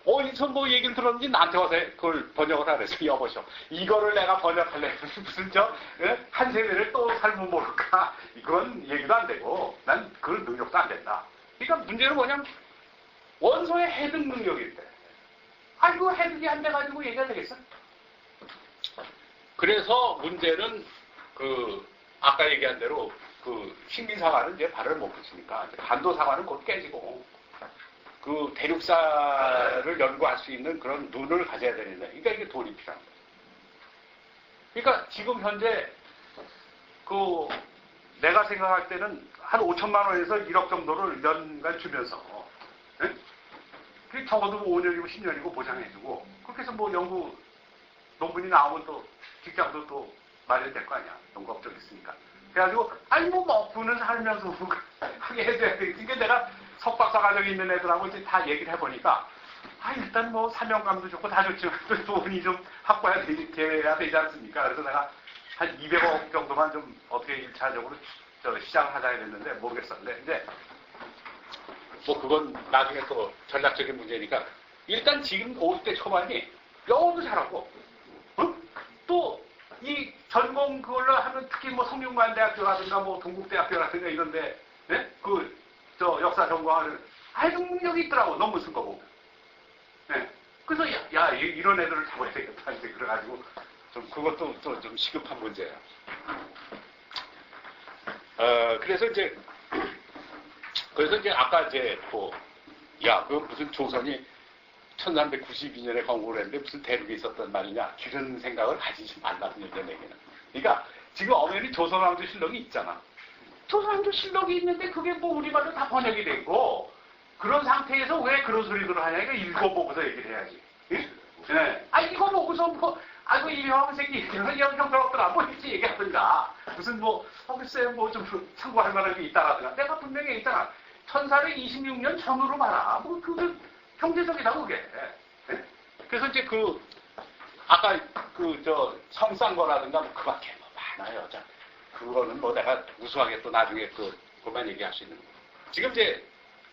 어디서 뭐 얘기를 들었는지 나한테 와서 그걸 번역을 하래서 여보셔. 이거를 내가 번역할래. 무슨 한 세대를 또 삶으면 모를까. 그런 얘기도 안 되고 난 그런 능력도 안 된다. 그러니까 문제는 뭐냐면 원소의 해득 능력인데 그 해득이 안 돼가지고 얘기가 되겠어? 그래서 문제는 아까 얘기한 대로 식민사관은 이제 발을 못 붙이니까 간도사관은 곧 깨지고 대륙사를 연구할 수 있는 그런 눈을 가져야 되는데, 그러니까 이게 돈이 필요한 거예요. 그러니까 지금 현재 내가 생각할 때는 한 5천만 원에서 1억 정도를 연간 주면서, 네? 그게 적어도 5년이고 10년이고 보장해주고, 그렇게 해서 뭐 연구 논문이 나오면 또 직장도 또 마련될 거 아니야. 연구업적 있으니까. 그래가지고 먹고는 살면서 하게 해줘야 돼. 그러니까 내가 석박사 과정에 있는 애들하고 이제 다 얘기를 해보니까, 일단 뭐 사명감도 좋고 다 좋지만 또 돈이 좀 확보해야 되지 않습니까? 그래서 내가 한 200억 정도만 좀 어떻게 1차적으로 시작을 하자 했는데 모르겠었는데, 이제 뭐 그건 나중에 또 전략적인 문제니까, 일단 지금 50대 초반이 영어도 잘하고, 또 이 전공 그걸로 하면 특히 뭐 성균관대학교라든가 뭐 동국대학교라든가 이런데, 네? 역사 전공하는 능력이 있더라고. 논문 쓴 거 보고. 네. 그래서 이런 애들을 잡아야 되겠다. 이제 그래가지고 좀 그것도 또 좀 시급한 문제예요. 그래서 이제 아까 이제 그 무슨 조선이 1392년에 건국을 했는데 무슨 대륙에 있었단 말이냐, 이런 생각을 가지지 말라는 얘기는. 그러니까 지금 엄연히 조선왕조실록이 있잖아. 조선왕조실록이 있는데 그게 뭐 우리말로 다 번역이 되고, 그런 상태에서 왜 그런 소리들을 하냐. 이거 읽어보고서 얘기를 해야지. 네. 이거 보고서 이 형생이 형편없더라. 뭐 이렇게 얘기하든가. 무슨 글쎄 좀 참고할 만한 게 있다라든가. 내가 분명히 얘기했잖아. 1426년 전후로 봐라. 그게 경제적이다, 그게. 네? 그래서 이제 아까 성쌍거라든가 그밖에 많아요. 자, 그거는 내가 우수하게 또 나중에 그만 얘기할 수 있는 거예요. 지금 이제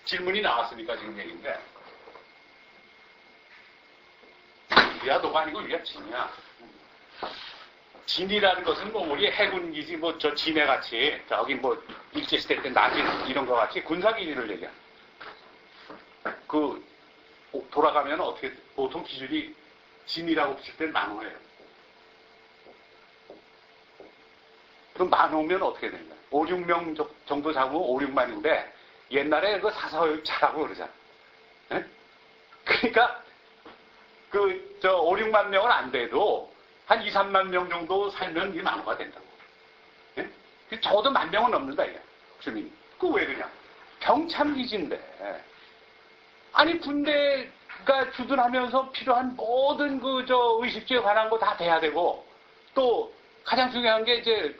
질문이 나왔으니까 지금 얘기인데, 우리야 너가 아니고 우리가 진이야. 진이라는 것은 우리 해군기지 진해같이 저기 일제시대 때 나지 이런 거 같이 군사기지를 얘기해. 돌아가면 어떻게 보통 기준이 진이라고 붙일 때는 10,000호예요. 그럼 10,000호면 어떻게 되는 거야? 5, 6명 정도 잡으면 5, 6만인데 옛날에 사사오육차라고 그러잖아. 네? 그러니까 5, 6만 명은 안 돼도 한 2, 3만 명 정도 살면 이게 10,000호가 된다고. 네? 적어도 10,000명은 넘는다 이게. 주민. 왜 그냥 병참기지인데. 군대가 주둔하면서 필요한 모든 의식주에 관한 거 다 돼야 되고, 또 가장 중요한 게 이제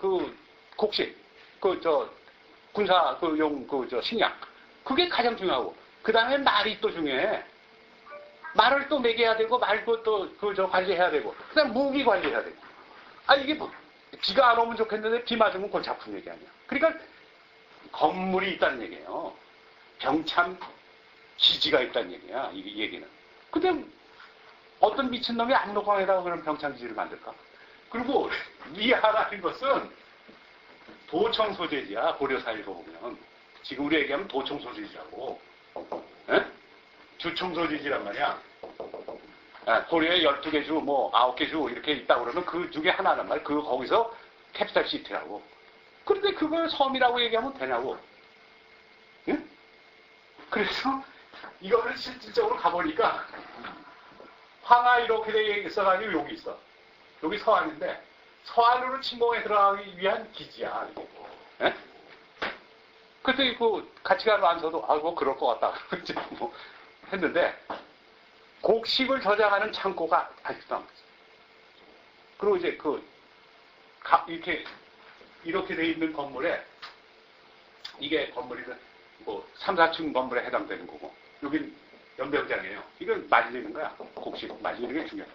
곡식, 군사용 식량. 그게 가장 중요하고, 그 다음에 말이 또 중요해. 말을 또 먹여야 되고, 말도 또 관리해야 되고, 그 다음 무기 관리해야 되고. 이게 비가 안 오면 좋겠는데 비 맞으면 골치 아픈 얘기 아니야. 그러니까 건물이 있다는 얘기예요. 병참 기지가 있다는 얘기야, 이 얘기는. 근데 어떤 미친놈이 압록강에다가 그런 병창기지를 만들까? 그리고 위하라는 것은 도청 소재지야, 고려사일고 보면. 지금 우리 얘기하면 도청 소재지라고. 주청 소재지란 말이야. 고려에 12개 주, 9개 주 이렇게 있다 그러면 그 중에 하나란 말이야. 거기서 캐피탈 시티라고. 그런데 그걸 섬이라고 얘기하면 되냐고. 응? 그래서 이거를 실질적으로 가보니까 황하 이렇게 돼 있어가지고 여기 있어. 여기 서안인데 서안으로 침공에 들어가기 위한 기지야. 예? 그때 같이 가는 안서도 그럴 것 같다. 이제 했는데 곡식을 저장하는 창고가 아직도 안 됐어. 그리고 이제 이렇게 돼 있는 건물에 이게 건물이든 3, 4층 건물에 해당되는 거고. 여긴 연병장이에요. 이건 말리는 거야. 곡식 말리는 게 중요해.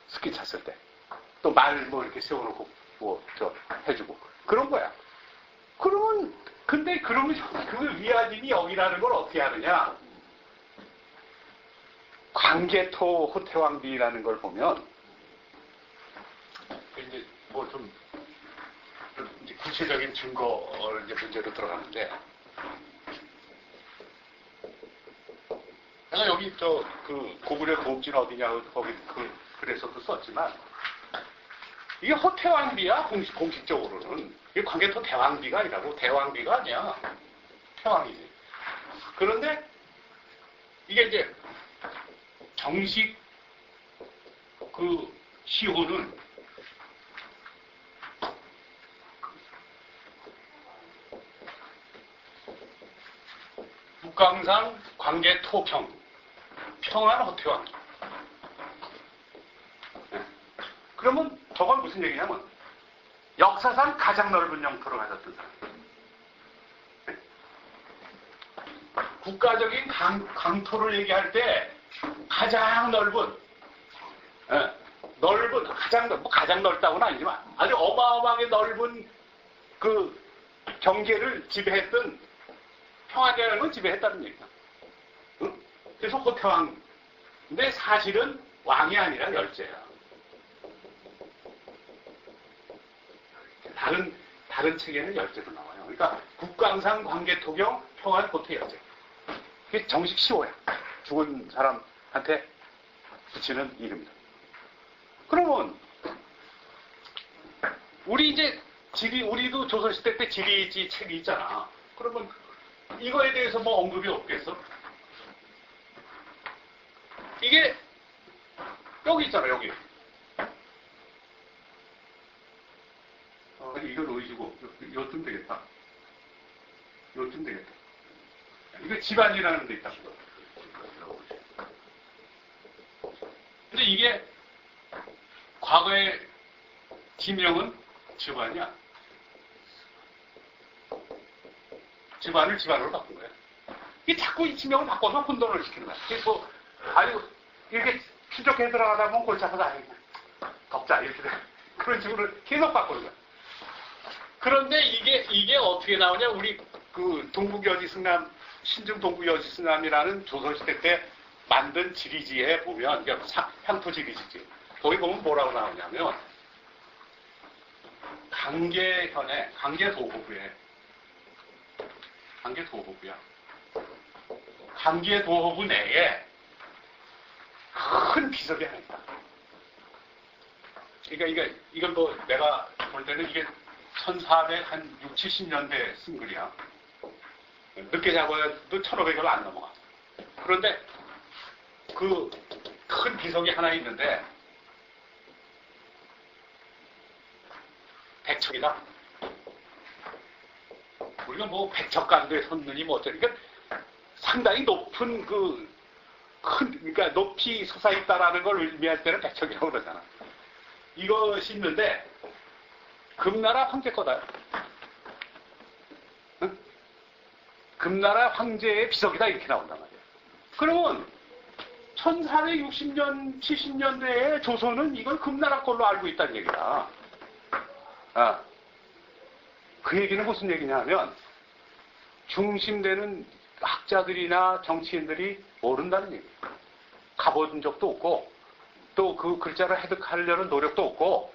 스키 찼을 때. 또 말 뭐 이렇게 세워놓고 해주고. 그런 거야. 그러면 그 위안임이 여기라는 걸 어떻게 하느냐. 광개토 호태왕비라는 걸 보면, 이제 뭐 좀 이제 구체적인 증거를 이제 문제로 들어가는데, 내가 여기 고구려 고읍진 어디냐, 거기 글에서도 썼지만, 이게 호태왕비야, 공식적으로는. 이게 광개토 대왕비가 아니라고, 대왕비가 아니야. 태왕이지. 그런데, 이게 이제, 정식 시호는 북강상 광개토평, 평안 호태왕. 그러면 저건 무슨 얘기냐면 역사상 가장 넓은 영토를 가졌던 사람. 국가적인 강토를 얘기할 때 가장 넓은, 가장 넓다고는 아니지만 아주 어마어마하게 넓은 그 경계를 지배했던 평안이라는 건 지배했다는 얘기다. 그래서 호태왕. 근데 사실은 왕이 아니라 열제야. 다른 책에는 열제로 나와요. 그러니까 국강상 광개토경 평안 호태 열제. 그게 정식 시호야. 죽은 사람한테 붙이는 이름이다. 그러면 우리도 조선시대 때 지리지 책이 있잖아. 그러면 이거에 대해서 뭐 언급이 없겠어? 이게 여기 있잖아, 여기. 이건 의지고 요쯤 되겠다. 요쯤 되겠다. 이거 집안이라는 데 있다. 근데 이게 과거의 지명은 집안이야. 집안을 집안으로 바꾼 거야. 이게 자꾸 이 지명을 바꿔서 혼돈을 시키는 거야. 그래서 이렇게 추적해 들어가다 보면 골치 아파서 덮자 이렇게 돼. 그런 식으로 계속 바꾸는 거야. 그런데 이게 어떻게 나오냐? 우리 동국여지승남, 신중 동국여지승남이라는 조선시대 때 만든 지리지에 보면, 향토 지리지지. 거기 보면 뭐라고 나오냐면, 강계도호부야. 강계도호부 내에 큰 비석이 하나 있다. 그러니까 이건 뭐 내가 볼 때는 이게 1460, 70년대 쓴 글이야. 늦게 잡아도 1500을 안 넘어가. 그런데 그 큰 비석이 하나 있는데 백척이다. 우리가 뭐 백척간도에 섰느니 뭐 어쩌니. 그러니까 상당히 높은 그러니까 높이 솟아있다라는 걸 의미할 때는 백척이라고 그러잖아. 이것이 있는데 금나라 황제 거다. 응? 금나라 황제의 비석이다 이렇게 나온단 말이야. 그러면 1460년, 70년대에 조선은 이걸 금나라 걸로 알고 있다는 얘기다. 그 얘기는 무슨 얘기냐 하면 중심되는 학자들이나 정치인들이 모른다는 얘기예요. 가본 적도 없고 또 그 글자를 해석하려는 노력도 없고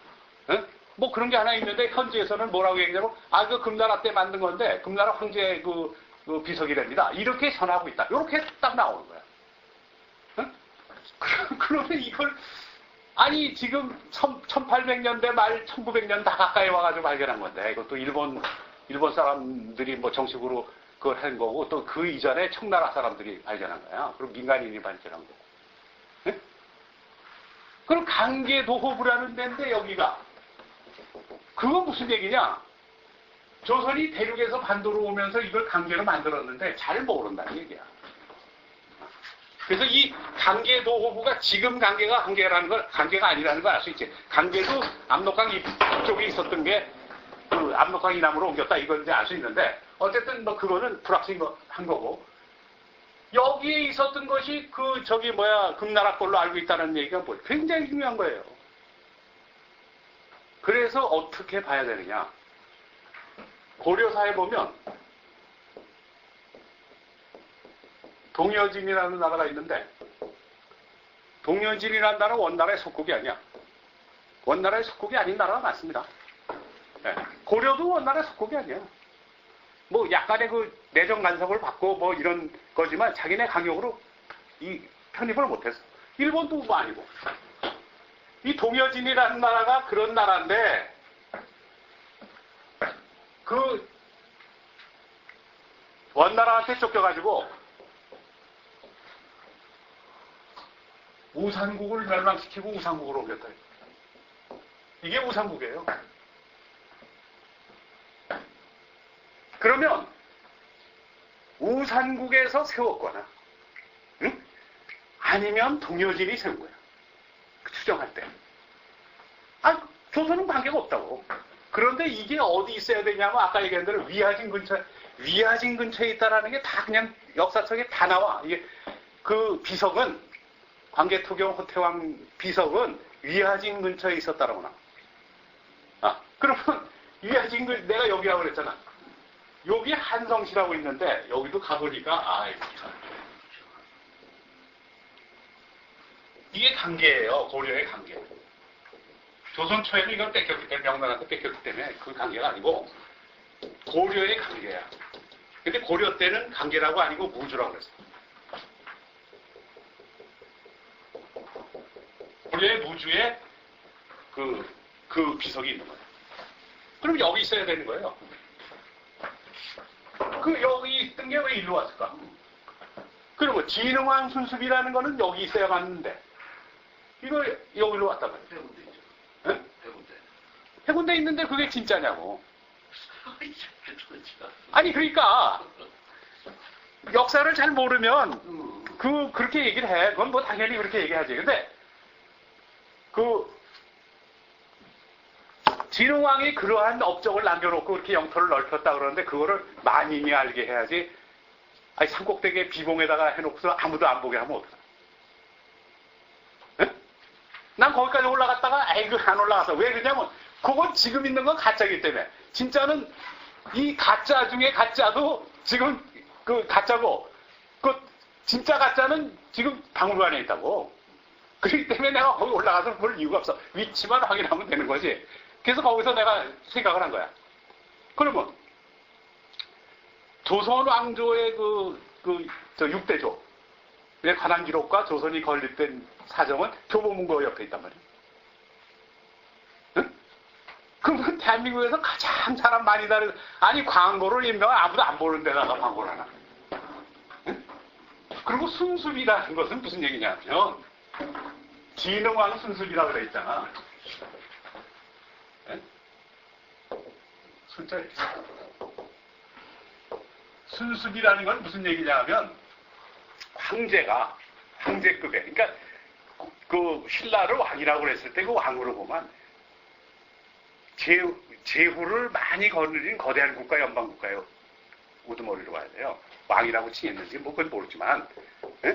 뭐 그런 게 하나 있는데 현지에서는 뭐라고 얘기하냐면 그 금나라 때 만든 건데 금나라 황제의 그 비석이랍니다. 이렇게 전하고 있다. 이렇게 딱 나오는 거야. 그러면 이걸 지금 1800년대 말 1900년 다 가까이 와가지고 발견한 건데 이것도 일본 사람들이 뭐 정식으로 그걸 한 거고 또 그 이전에 청나라 사람들이 발견한 거야. 그리고 민간인이 발견한 거고. 그럼 강계도호부라는 데인데 여기가 그건 무슨 얘기냐? 조선이 대륙에서 반도로 오면서 이걸 강계로 만들었는데 잘 모른다는 얘기야. 그래서 이 강계도호부가 지금 강계라는 걸 강계가 아니라는 걸 알 수 있지. 강계도 압록강 이쪽에 있었던 게 압록강 이남으로 옮겼다 이걸 이제 알 수 있는데 어쨌든 뭐 그거는 불확실한 거고 여기에 있었던 것이 금나라 걸로 알고 있다는 얘기가 뭐예요? 굉장히 중요한 거예요. 그래서 어떻게 봐야 되느냐? 고려사에 보면 동여진이라는 나라가 있는데 동여진이라는 나라는 원나라의 속국이 아니야. 원나라의 속국이 아닌 나라가 많습니다. 네. 고려도 원나라의 속국이 아니야. 뭐 약간의 그 내정 간섭을 받고 뭐 이런 거지만 자기네 강력으로 이 편입을 못했어. 일본도 뭐 아니고. 이 동여진이라는 나라가 그런 나라인데 그 원나라한테 쫓겨가지고 우산국을 멸망시키고 우산국으로 옮겼다. 이게 우산국이에요. 그러면 우산국에서 세웠거나 응? 아니면 동여진이 세운 거야. 추정할 때. 조선은 관계가 없다고. 그런데 이게 어디 있어야 되냐면 아까 얘기한 대로 위화진 근처에 있다라는 게 다 그냥 역사책에 다 나와. 이게 그 비석은 광개토경 호태왕 비석은 위화진 근처에 있었다라고 나와. 그러면 위화진 내가 여기라고 그랬잖아. 여기 한성시라고 있는데 여기도 가보니까 참. 이게 관계예요. 고려의 관계. 조선 초에는 이걸 뺏겼기 때문에 명나라한테 뺏겼기 때문에 그 관계가 아니고 고려의 관계야. 근데 고려 때는 관계라고 아니고 무주라고 그랬어. 고려의 무주에 그 비석이 있는 거예요. 그럼 여기 있어야 되는 거예요. 여기 있던 게 왜 일로 왔을까? 그리고 진흥왕 순습이라는 거는 여기 있어야 맞는데 이거 여기로 왔단 말이에요. 해군대 있죠. 네? 해군대. 해군대 있는데 그게 진짜냐고. 아니 그러니까 역사를 잘 모르면 그렇게 얘기를 해. 그건 뭐 당연히 그렇게 얘기하지. 근데 진흥왕이 그러한 업적을 남겨놓고 그렇게 영토를 넓혔다 그러는데 그거를 만인이 알게 해야지. 아니 산꼭대기에 비봉에다가 해놓고서 아무도 안 보게 하면 어떡해? 네? 난 거기까지 올라갔다가 안 올라갔어. 왜 그러냐면 그건 지금 있는 건 가짜이기 때문에. 진짜는 이 가짜 중에 가짜도 지금 그 가짜고 그 진짜 가짜는 지금 박물관에 있다고. 그렇기 때문에 내가 거기 올라가서 볼 이유가 없어. 위치만 확인하면 되는 거지. 그래서 거기서 내가 생각을 한 거야. 그러면 조선 왕조의 저 6대조 의 관한 기록과 조선이 건립된 사정은 교보문고 옆에 있단 말이야. 응? 그러면 대한민국에서 가장 사람 많이 다른 아니 광고를 인명 아무도 안 보는 데다가 광고를 하나. 응? 그리고 순수비라는 것은 무슨 얘기냐면 진흥왕 순수비라고 그래 있잖아. 순자 순수비라는 건 무슨 얘기냐면 황제급에 그러니까 그 신라를 왕이라고 그랬을 때 그 왕으로 보면 제후를 많이 거느린 거대한 국가 연방국가예요. 우두머리로 봐야 돼요. 왕이라고 칭했는지 뭐 그건 모르지만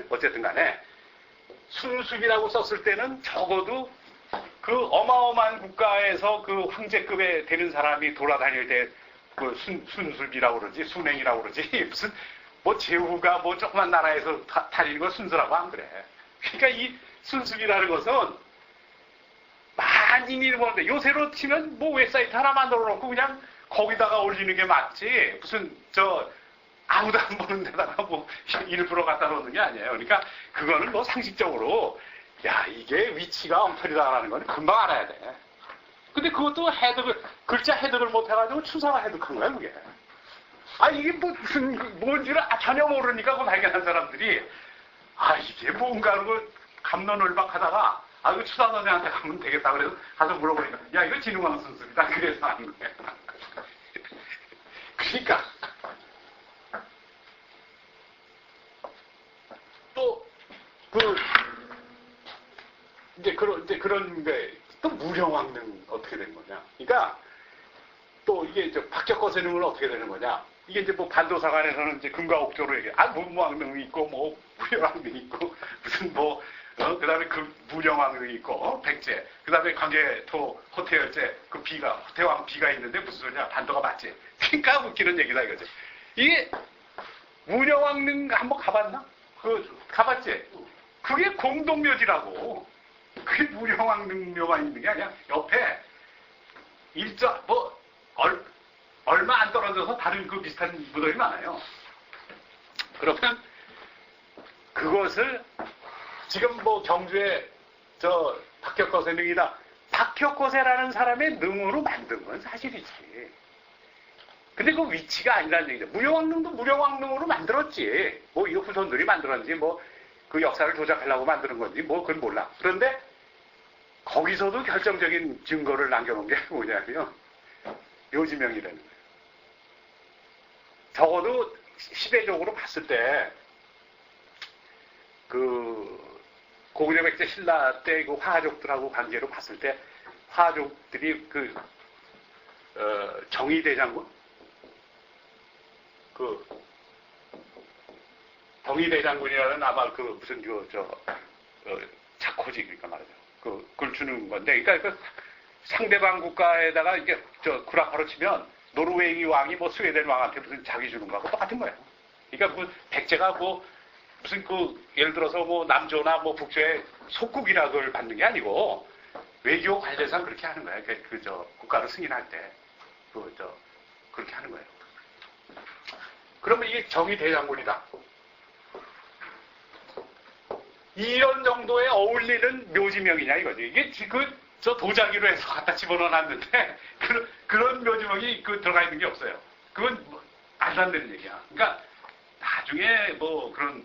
어쨌든 간에 순수비라고 썼을 때는 적어도 그 어마어마한 국가에서 그 황제급에 되는 사람이 돌아다닐 때 그 순수비라고 그러지 순행이라고 그러지 무슨 뭐 제후가 뭐 조그만 나라에서 다니는 걸 순수라고 안 그래. 그러니까 이 순수비라는 것은 만인이 보는데 요새로 치면 뭐 웹사이트 하나 만들어 놓고 그냥 거기다가 올리는 게 맞지 무슨 아무도 안 보는 데다가 뭐 일부러 갖다 놓는 게 아니에요. 그러니까 그거는 뭐 상식적으로 야 이게 위치가 엉터리다라는 건 금방 알아야 돼. 근데 그것도 글자 해석을 못해가지고 추사가 해석한 거야 그게. 이게 뭔지를 전혀 모르니까 그거 발견한 사람들이 이게 뭔가 하고 갑론을박하다가 이거 추사 선생한테 가면 되겠다 그래서 가서 물어보니까 야 이거 진흥왕 순수이다 그래서 아는 거야. 그러니까 또 이제 그런 게 또 무령왕릉 어떻게 된 거냐. 그러니까 또 이게 박격거세능은 어떻게 되는 거냐. 이게 이제 뭐 반도사관에서는 이제 금가옥조로 얘기해. 문무왕릉이 있고, 뭐, 무령왕릉이 있고, 무슨 뭐, 그 다음에 그 무령왕릉이 있고, 백제. 그 다음에 광개토 호태열제, 그 비가, 호태왕 비가 있는데 무슨 소리냐. 반도가 맞지. 그러니까 웃기는 얘기다 이거지. 이게, 무령왕릉 한번 가봤나? 가봤지? 그게 공동묘지라고. 그게 무령왕릉묘만 있는 게 아니야. 옆에, 얼마 안 떨어져서 다른 그 비슷한 무덤이 많아요. 그러면 그것을 지금 뭐 경주에 박혁거세 능이다. 박혁거세라는 사람의 능으로 만든 건 사실이지. 근데 그 위치가 아니라는 얘기죠. 무령왕릉도 무령왕릉으로 만들었지. 뭐 이 후손들이 만들었는지 뭐 그 역사를 조작하려고 만드는 건지 뭐 그건 몰라. 그런데 거기서도 결정적인 증거를 남겨놓은 게 뭐냐면 묘지명이라는 거예요. 적어도 시대적으로 봤을 때 그 고구려 백제 신라 때 그 화족들하고 관계로 봤을 때 화족들이 그 정의대장군 정의대장군이라는 아마 그 무슨 자코지 그러니까 말이죠. 그걸 주는 건데, 그러니까 그 상대방 국가에다가 이게 구라파로 치면 노르웨이 왕이 뭐 스웨덴 왕한테 무슨 자기 주는 거하고 똑같은 거예요. 그러니까 그 백제가 뭐 무슨 예를 들어서 뭐 남조나 뭐 북조의 속국이라 그걸 받는 게 아니고 외교 관례상 그렇게 하는 거예요. 국가를 승인할 때 그렇게 하는 거예요. 그러면 이게 정의대장군이다. 이런 정도에 어울리는 묘지명이냐 이거지. 이게 저 도자기로 해서 갖다 집어넣어놨는데 그런 묘지명이 들어가 있는 게 없어요. 그건 말도 안 되는 얘기야. 그러니까 나중에 뭐 그런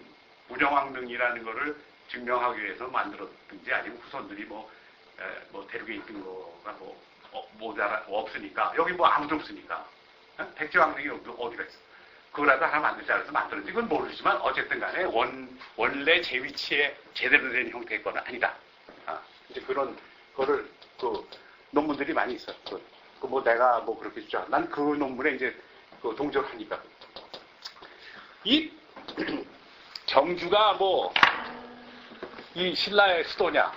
무령왕릉이라는 거를 증명하기 위해서 만들었든지 아니면 후손들이 뭐 대륙에 있던 거가 없으니까 여기 뭐 아무도 없으니까 백제왕릉이 어디가 있어? 그거라도 하나 만들자 해서 만들었는지 그건 모르지만 어쨌든 간에 원래 제 위치에 제대로 된 형태의 건 아니다. 이제 그런 거를 논문들이 많이 있어. 뭐 내가 뭐 그렇게 주자. 난 그 논문에 이제 동조를 하니까. 이 경주가 뭐 이 신라의 수도냐?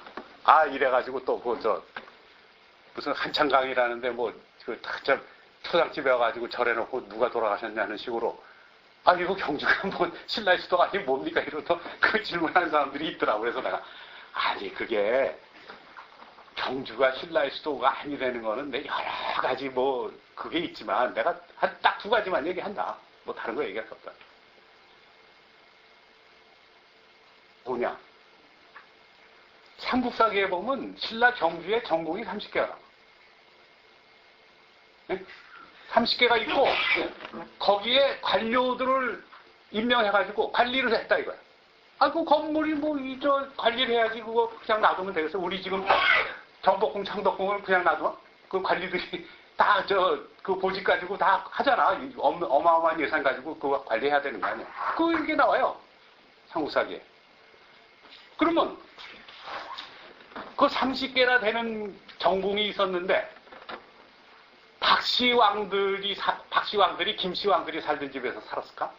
이래가지고 또 무슨 한창강이라는데 뭐 초장집에 와가지고 절해놓고 누가 돌아가셨냐는 식으로 이거 경주가 뭐 신라의 수도가 아니 뭡니까 이러면서 그 질문하는 사람들이 있더라고. 그래서 내가 그게 경주가 신라의 수도가 아니라는 거는 내 여러 가지 뭐 그게 있지만 내가 딱 두 가지만 얘기한다. 뭐 다른 거 얘기할 수 없다. 뭐냐? 삼국사기에 보면 신라 경주에 전국이 30개가 30개가 있고 거기에 관료들을 임명해가지고 관리를 했다 이거야. 그 건물이 뭐 관리를 해야지 그거 그냥 놔두면 되겠어. 우리 지금 경복궁, 창덕궁을 그냥 놔둬? 그 관리들이 다 그 보직 가지고 다 하잖아. 어마어마한 예산 가지고 그거 관리해야 되는 거 아니야. 이게 나와요. 삼국사기에. 그러면 그 30개나 되는 정궁이 있었는데 박씨왕들이 김씨왕들이 살던 집에서 살았을까?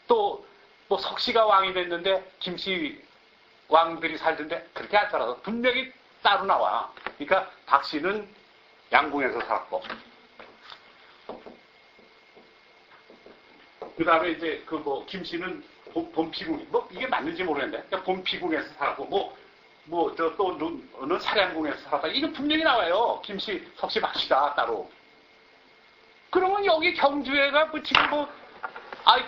또 뭐 석씨가 왕이 됐는데 김씨왕들이 살던데 그렇게 안 살아서 분명히 따로 나와. 그러니까 박씨는 양궁에서 살았고 그 다음에 이제 김씨는 본피궁 이게 맞는지 모르겠는데 그러니까 본피궁에서 살았고 또 사량궁에서 살았다. 이게 분명히 나와요. 김씨, 석씨, 박씨가 따로. 그러면 여기 경주에가 지금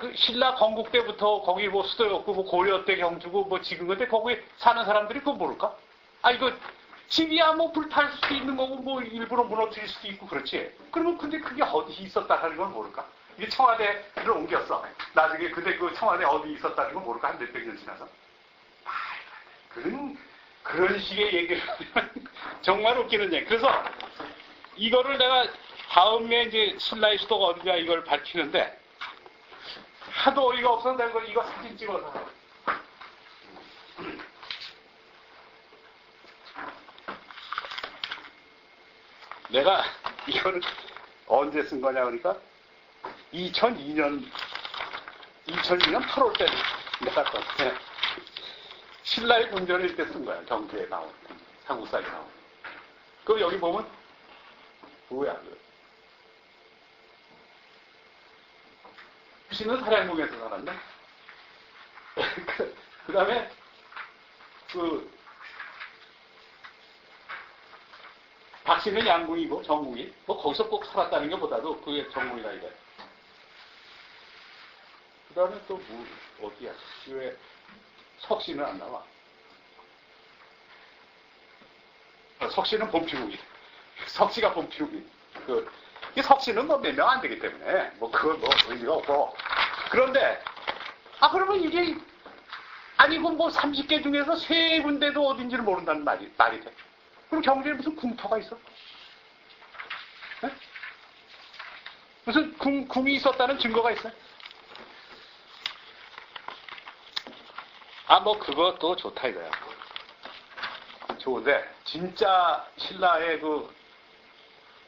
그 신라 건국 때부터 거기 수도였고 고려 때 경주고 지금 근데 거기 사는 사람들이 그거 모를까? 이거 집이야 불탈 수도 있는 거고 일부러 무너뜨릴 수도 있고 그렇지. 그러면 근데 그게 어디 있었다는 걸 모를까? 이게 청와대를 옮겼어. 나중에 근데 그 청와대 어디 있었다는 걸 모를까? 한 몇백 년 지나서. 그런 식의 얘기를 하면 정말 웃기는 얘기. 그래서 이거를 내가 다음에 이제 신라의 수도가 어디냐 이걸 밝히는데 하도 어이가 없어서 내가 이거 사진 찍어서 내가 이거를 언제 쓴 거냐 그러니까 2002년 8월 때 내가 썼는데 신라의 군전일 때 쓴 거야. 경주에 나온 삼국사에 나온. 그럼 여기 보면 뭐야? 씨는 사량궁에서 살았네. 그 다음에 박씨는 양궁이고 정궁이 뭐 거기서 꼭 살았다는 게 보다도 그게 정궁이라 이래. 그 다음에 또 어디야? 왜 석씨는 안 나와? 석씨는 본필국이. 석씨가 본필국이. 이 석씨는 뭐 몇 명 안 되기 때문에 뭐 그건 뭐 의미가 없고. 그런데 그러면 이게 아니고 뭐 30개 중에서 3군데도 어딘지를 모른다는 말이 돼. 그럼 경주에 무슨 궁터가 있어? 네? 무슨 궁이 있었다는 증거가 있어요? 뭐 그것도 좋다 이거야. 좋은데 진짜 신라의 그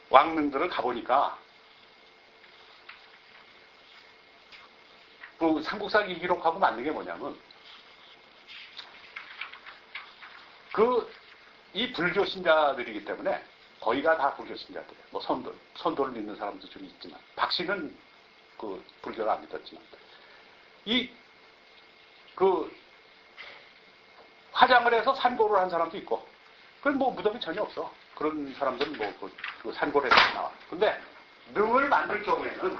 왕릉들을 가보니까 그 삼국사기 기록하고 맞는 게 뭐냐면 이 불교 신자들이기 때문에 거의가 다 불교 신자들이에요. 뭐 선도를 믿는 사람도 좀 있지만 박씨는 그 불교를 안 믿었지만 화장을 해서 산고를 한 사람도 있고 그건 뭐 무덤이 전혀 없어. 그런 사람들은 뭐 그 산고를 해서 나와. 근데 능을 만들 경우에는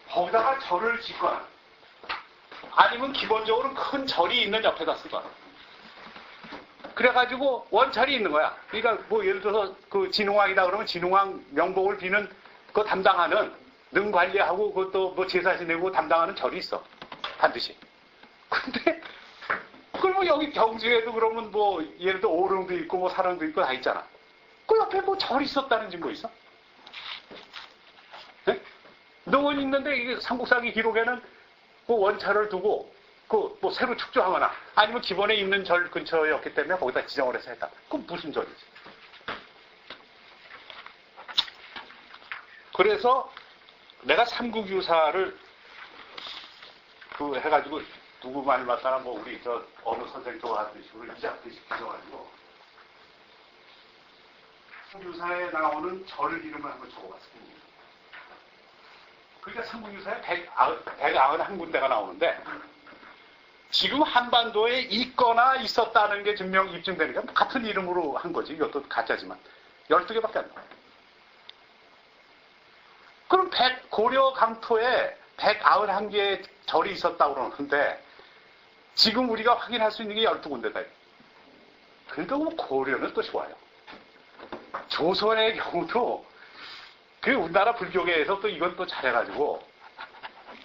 거기다가 절을 짓거나 아니면 기본적으로 큰 절이 있는 옆에다 쓰거나 그래가지고 원찰이 있는 거야. 그러니까 뭐 예를 들어서 그 진흥왕이다 그러면 진흥왕 명복을 비는 그 담당하는 능 관리하고 그것도 뭐 제사 지내고 담당하는 절이 있어. 반드시. 근데 그러면 여기 경주에도 그러면 뭐 예를 들어 오릉도 있고 뭐 사릉도 있고 다 있잖아. 그 옆에 뭐 절이 있었다는 증거 있어? 네? 능은 있는데 이게 삼국사기 기록에는 그 원찰을 두고 그 뭐 새로 축조하거나 아니면 기본에 있는 절 근처였기 때문에 거기다 지정을 해서 했다. 그럼 무슨 절이지? 그래서 내가 삼국유사를 해가지고 누구 말 맞다가 뭐 우리 어느 선생 또 하듯이 이작듯이 비춰가지고 삼국유사에 나오는 절 이름을 한번 적어봤습니다. 그러니까 삼국유사에 191군데가 나오는데 지금 한반도에 있거나 있었다는 게 입증되는 게 같은 이름으로 한 거지. 이것도 가짜지만 12개밖에 안 나와요. 그럼 고려 강토에 191개의 절이 있었다고 그러는데 지금 우리가 확인할 수 있는 게 12군데다. 그러니까 뭐 고려는 또 좋아요. 조선의 경우도 그 우리나라 불교계에서 또 이건 또 잘해가지고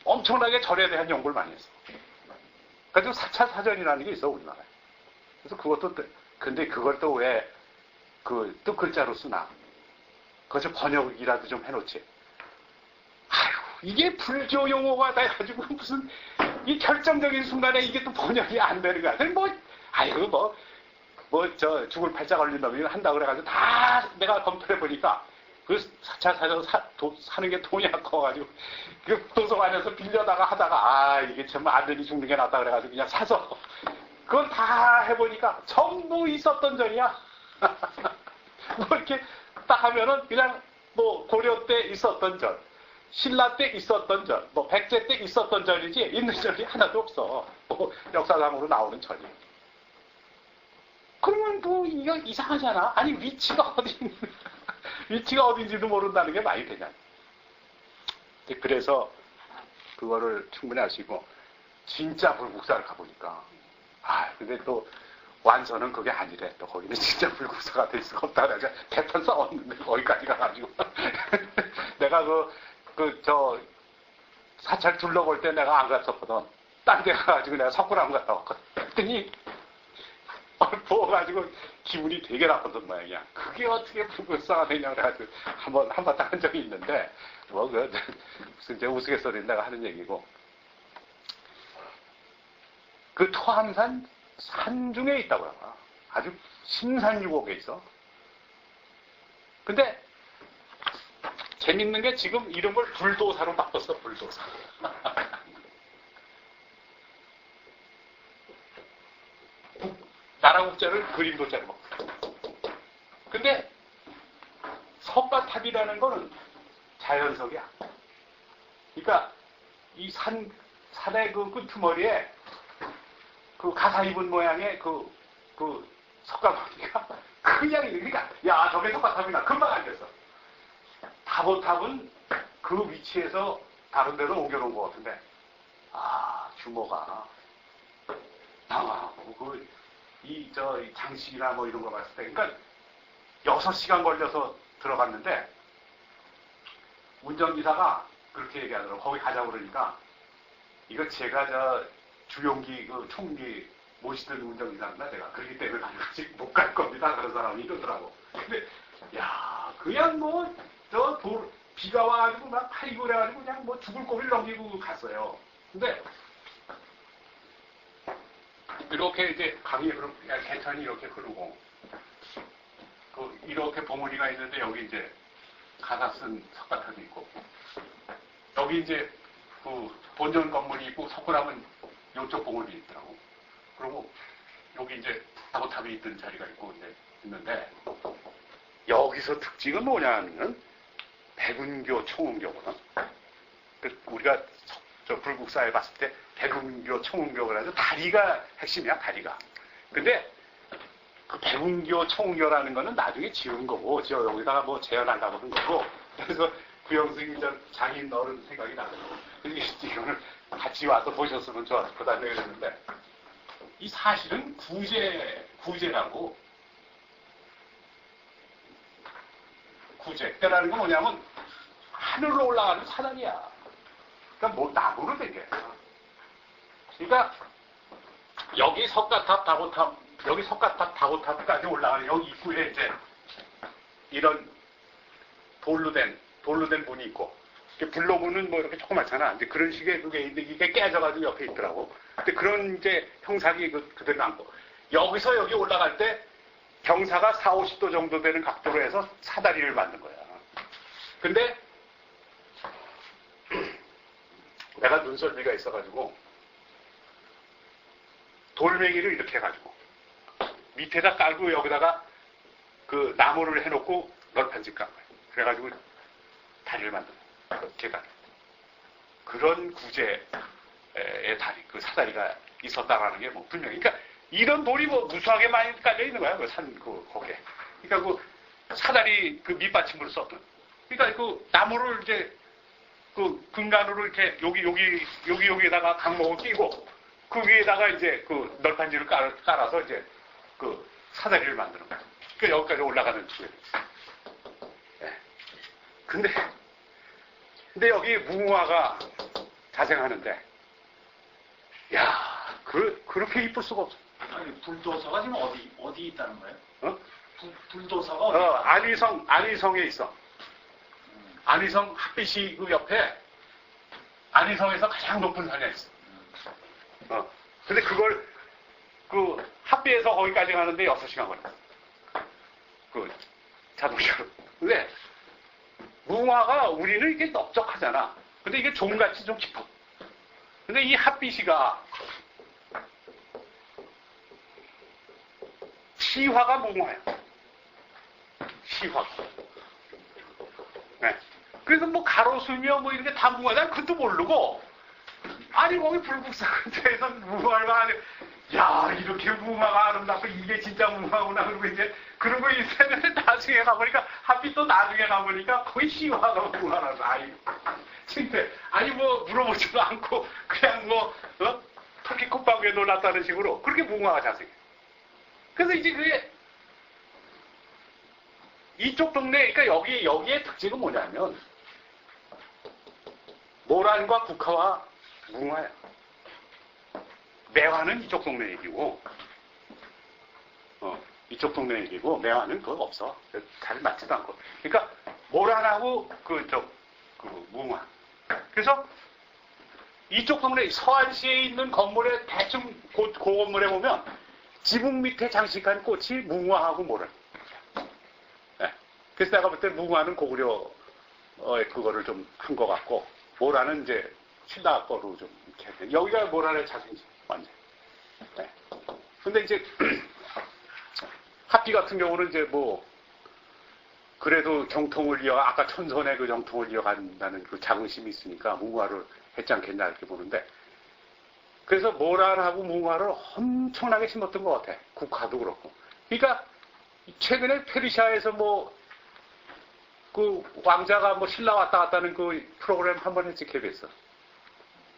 엄청나게 절에 대한 연구를 많이 했어. 그래서 4차 사전이라는 게 있어, 우리나라에. 그래서 그것도, 근데 그걸 또 왜, 뜻글자로 쓰나. 그것을 번역이라도 좀 해놓지. 아유, 이게 불교 용어가 돼가지고 무슨, 이 결정적인 순간에 이게 또 번역이 안 되는 거야. 죽을 팔자 걸린 놈이 한다고 그래가지고 다 내가 검토해 보니까, 4차 사전 사는 게 돈이 아까워가지고, 도서관에서 빌려다가 하다가, 이게 정말 아들이 죽는 게 낫다 그래가지고 그냥 사서, 그걸 다 해보니까 전부 있었던 절이야. 뭐 이렇게 딱 하면은 그냥 뭐 고려 때 있었던 절, 신라 때 있었던 절, 뭐 백제 때 있었던 절이지, 있는 절이 하나도 없어. 뭐 역사상으로 나오는 절이. 그러면 뭐 이거 이상하잖아. 아니 위치가 어딘지도 모른다는 게 말이 되냐. 그래서 그거를 충분히 아시고 진짜 불국사를 가보니까 근데 또 완서는 그게 아니래. 또 거기는 진짜 불국사가 될 수가 없다. 내가 대판 싸웠는데 거기까지 가가지고 내가 사찰 둘러볼 때 내가 안 갔었거든. 딴 데 가가지고 내가 석굴암 갔다 왔거든. 그랬더니 부어가지고 기분이 되게 나빴던 모양이야. 그게 어떻게 불국사가 되냐 그래가지고 한번 딴 적이 있는데 무슨 이제 우스갯소리 내가 하는 얘기고 그 토함산 산중에 있다고 그러나 아주 심산유곡에 있어. 근데 재밌는 게 지금 이름을 불도사로 바꿨어, 불도사. 나라 국자를 그림도자로 바꿨어. 근데 석가탑이라는 거는 자연석이야. 그러니까 이 산의 그 끄트머리에 그 가사 입은 모양의 그 석가탑이가 그냥 그러니까 야 저게 석가탑이나 금방 알겠어. 다보탑은 그 위치에서 다른 데로 옮겨놓은 것 같은데 규모가 이 장식이나 뭐 이런 거 봤을 때 그러니까 6시간 걸려서 들어갔는데 운전기사가 그렇게 얘기하더라고. 거기 가자고 그러니까 이거 제가 주용기 총리 모시던 운전기사인데 내가 그렇기 때문에 아직 못 갈 겁니다. 그런 사람이 이러더라고. 근데 야 그냥 비가 와가지고 막 파이고 그래가지고 그냥 뭐 죽을 고비를 넘기고 갔어요. 근데 이렇게 이제 강이 개천이 이렇게 흐르고 이렇게 봉우리가 있는데 여기 이제 가사 쓴 석가탑이 있고 여기 이제 본전 건물이 있고 석굴암은 이쪽 봉우리 있더라고. 그리고 여기 이제 다보탑이 있던 자리가 있고 이제 있는데 여기서 특징은 뭐냐면은 백운교 총은교거든. 우리가 불국사에 봤을 때 백운교 총은교가 해서 다리가 핵심이야, 다리가. 근데 그 백운교 총은교라는 거는 나중에 지은 거고, 여기다가 뭐 재현하려고 그런 거고, 그래서 구영승이 장인 어른 생각이 나고, 이거는 같이 와서 보셨으면 좋았을 거다 그랬는데, 이 사실은 구제라고, 구제라는 건 뭐냐면, 하늘로 올라가는 사다리야. 그러니까 뭐 나무로 된 게. 그러니까 여기 석가탑, 다보탑, 여기 석가탑, 다보탑까지 올라가는 여기 입구에 이제 이런 돌로 된 문이 있고, 불로문은 뭐 이렇게 조그맣잖아. 이제 그런 식의 그게 있는데 이게 깨져가지고 옆에 있더라고. 근데 그런 이제 형상이 그대로 남고 여기서 여기 올라갈 때 경사가 40~50도 정도 되는 각도로 해서 사다리를 만든 거야. 근데 내가 눈썰미가 있어가지고 돌멩이를 이렇게 해가지고 밑에다 깔고 여기다가 그 나무를 해놓고 널판집 깐 거예요. 그래가지고 다리를 만든 거예요. 계단. 그런 구제의 다리, 그 사다리가 있었다라는 게 뭐 분명히. 그러니까 이런 돌이 뭐 무수하게 많이 깔려 있는 거야. 그 거기에. 그러니까 그 사다리 그 밑받침으로 썼던. 그러니까 그 나무를 이제 그 근간으로 이렇게 여기에다가 강목을 끼고 그 위에다가 이제 그 널판지를 깔아서 이제 그 사다리를 만드는 거예요. 그러니까 여기까지 올라가는 중에. 네. 근데 여기 무궁화가 자생하는데, 야, 그렇게 이쁠 수가 없어. 아니, 불도사가 지금 어디 있다는 거예요? 어? 불도사가 어디? 안위성에 있어. 안위성 핫빛이 그 옆에 안위성에서 가장 높은 산에 있어. 근데 그걸 그 핫비에서 거기까지 가는데 6시간 걸려. 그 자동차로. 근데 무궁화가 우리는 이게 넓적하잖아. 근데 이게 종같이 좀 깊어. 근데 이 핫빛이가 시화가 무궁화야. 시화가. 네. 그래서 뭐 가로수며 뭐 이런 게 다 무궁화잖아. 그것도 모르고. 아니 거기 불국사 근처에서 무궁화가 아니 야 이렇게 무궁화가 아름답고 이게 진짜 무궁화구나. 그리고 이제 그런 거 있었는데 나중에 가보니까 하필 또 나중에 가보니까 거의 시화가 무궁화라서 아이 진짜 아니 뭐 물어보지도 않고 그냥 뭐 터키 콧방귀에 놀랐다는 식으로 그렇게 무궁화가 자생해. 그래서 이제 그게 이쪽 동네 그러니까 여기의 특징은 뭐냐면 모란과 국화와 무궁화야. 매화는 이쪽 동네 얘기고, 이쪽 동네 얘기고, 매화는 그거 없어. 잘 맞지도 않고. 그러니까, 모란하고 무궁화. 그래서, 이쪽 동네, 서안시에 있는 건물에 대충 그 건물에 보면, 지붕 밑에 장식한 꽃이 무궁화하고 모란. 네. 그래서 내가 볼 때 무궁화는 고구려 그거를 좀 한 것 같고, 모라는 이제 신라 거로 좀 이렇게 돼. 여기가 모라의 자생지, 완전. 네. 근데 이제, 합비 같은 경우는 이제 뭐, 그래도 정통을 아까 천선의 그 정통을 이어간다는 그 자긍심이 있으니까 무궁화를 했지 않겠냐 이렇게 보는데, 그래서 모란하고 무궁화를 엄청나게 심었던 것 같아. 국화도 그렇고. 그러니까, 최근에 페르시아에서 뭐, 그 왕자가 뭐 신라 왔다 갔다 하는 그 프로그램 한 번 했지, KBS.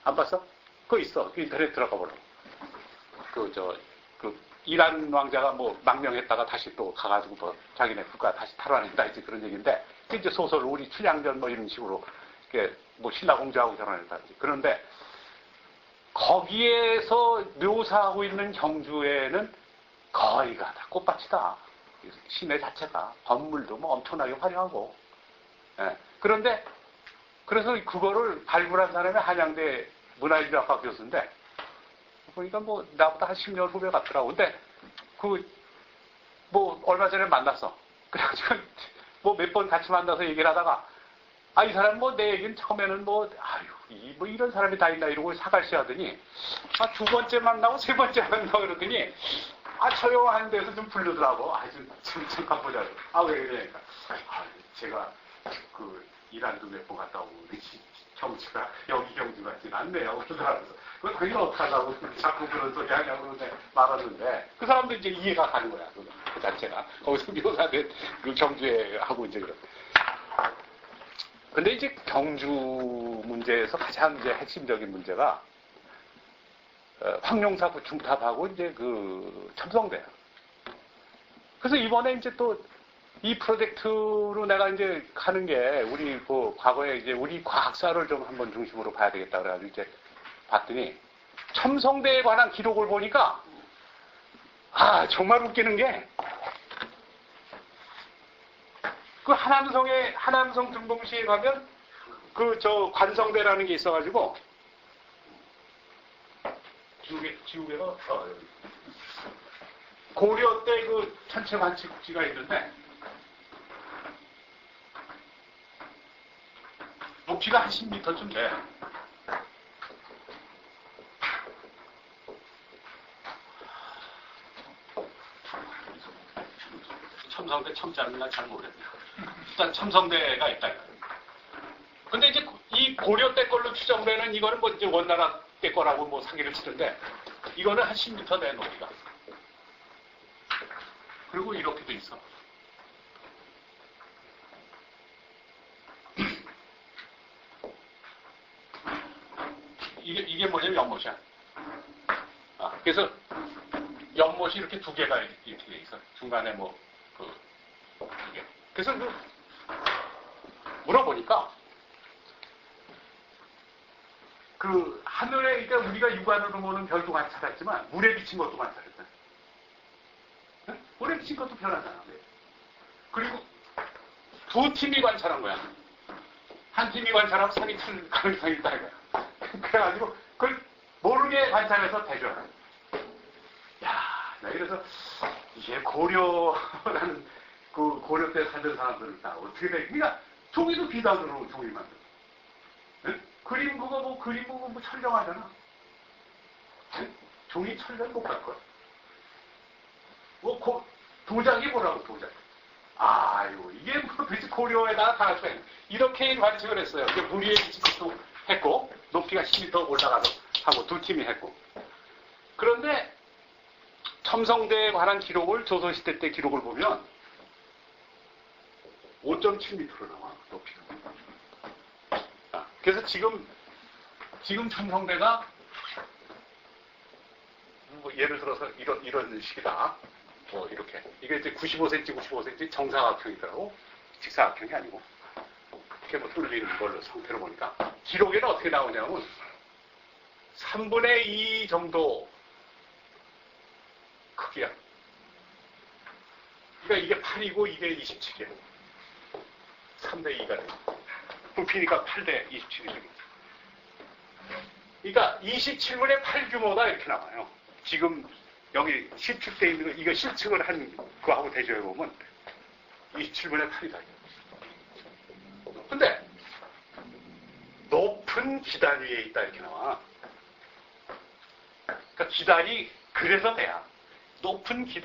안 봤어? 그거 있어. 인터넷 들어가 보라고. 이란 왕자가 뭐 망명했다가 다시 또 가가지고 뭐 자기네 국가 다시 탈환했다 이제 그런 얘기인데, 이제 소설 우리 춘향전 뭐 이런 식으로 이렇게 뭐 신라 공주하고 결혼했다. 그런데 거기에서 묘사하고 있는 경주에는 거의가 다 꽃밭이다. 시내 자체가 건물도 뭐 엄청나게 화려하고. 예. 그런데 그래서 그거를 발굴한 사람이 한양대 문화인류학과 교수인데, 보니까 뭐 나보다 한 10년 후배 같더라고. 근데 뭐 얼마 전에 만났어. 그래가지고 뭐 몇 번 같이 만나서 얘기를 하다가, 이 사람 뭐 내 얘기는 처음에는 뭐 이런 사람이 다 있나 이러고 사갈시 하더니, 두 번째 만나고 세 번째 만나고 그러더니, 조용한 데서 좀 부르더라고. 좀 잠깐 보자고. 왜 그러니까. 제가 이란도 몇 번 갔다 오고, 경주가, 여기 경주 같진 않네요. 그러더라고요. 그거 당연히 어떡하려고 자꾸 그런 소리 하냐고 그러는데 말하는데, 그 사람도 이제 이해가 가는 거야. 그 자체가. 거기서 묘사된 그 경주에 하고 이제 그런. 근데 이제 경주 문제에서 가장 이제 핵심적인 문제가, 황룡사 구충탑하고 이제 첨성대야. 그래서 이번에 이제 또 이 프로젝트로 내가 이제 가는 게, 우리 과거에 이제 우리 과학사를 좀 한번 중심으로 봐야 되겠다 그래가지고 이제 봤더니, 첨성대에 관한 기록을 보니까, 정말 웃기는 게, 하남성 등봉시에 가면, 관성대라는 게 있어가지고, 지우개가, 고려 때 천체 관측지가 있는데, 높이가 한 10m쯤 돼. 첨성대 첨자는 난 잘 모르겠네. 일단 첨성대가 있다. 근데 이제 이 고려 때 걸로 추정되는 이거는 뭐 이제 원나라 때 거라고 뭐 사기를 치는데, 이거는 한 10m 돼, 높이가. 그리고 이렇게도 있어. 이게 뭐냐면 연못이야. 그래서 연못이 이렇게 두 개가 이렇게 돼 있어. 중간에 두 개. 그래서 물어보니까, 하늘에, 그러니까 우리가 육안으로 보는 별도 관찰했지만, 물에 비친 것도 관찰했다. 물에 비친 것도 변하잖아. 그리고 두 팀이 관찰한 거야. 한 팀이 관찰하면 산이 틀 가능성이 있다 이거야. 그래가지고 그걸 모르게 관찰해서 대조하는. 그래서 이게 고려라는 고려 때 살던 사람들은 다 어떻게 돼? 그러니까 종이도 비단으로 종이 만들어. 그림 그림 뭐 촬영하잖아. 종이 촬영 못 갈 거야. 도자기 뭐라고 도자기. 이게 뭐 도대체 고려에다가 다 갖고 이렇게 관측을 했어요. 물 위에 비친 것도 했고, 높이가 10m 올라가서 하고 두 팀이 했고. 그런데 첨성대에 관한 기록을, 조선시대 때 기록을 보면 5.7m로 나와, 높이가. 그래서 지금 첨성대가 뭐 예를 들어서 이런 식이다. 이렇게. 이게 이제 95cm 정사각형이더라고. 직사각형이 아니고. 이렇게 뚫리는 걸로 상태로 보니까. 기록에는 어떻게 나오냐면, 3분의 2 정도 크기야. 그러니까 이게 8이고 이게 27이야. 3대 2가 돼. 부피니까 8대 27이 되겠지. 그러니까 27분의 8 규모다 이렇게 나와요. 지금 여기 실측되어 있는 거, 이거 실측을 한 거하고 대조해보면 27분의 8이다. 근데 높은 기단 위에 있다 이렇게 나와. 그러니까 기단이 그래서 돼야 높은 기단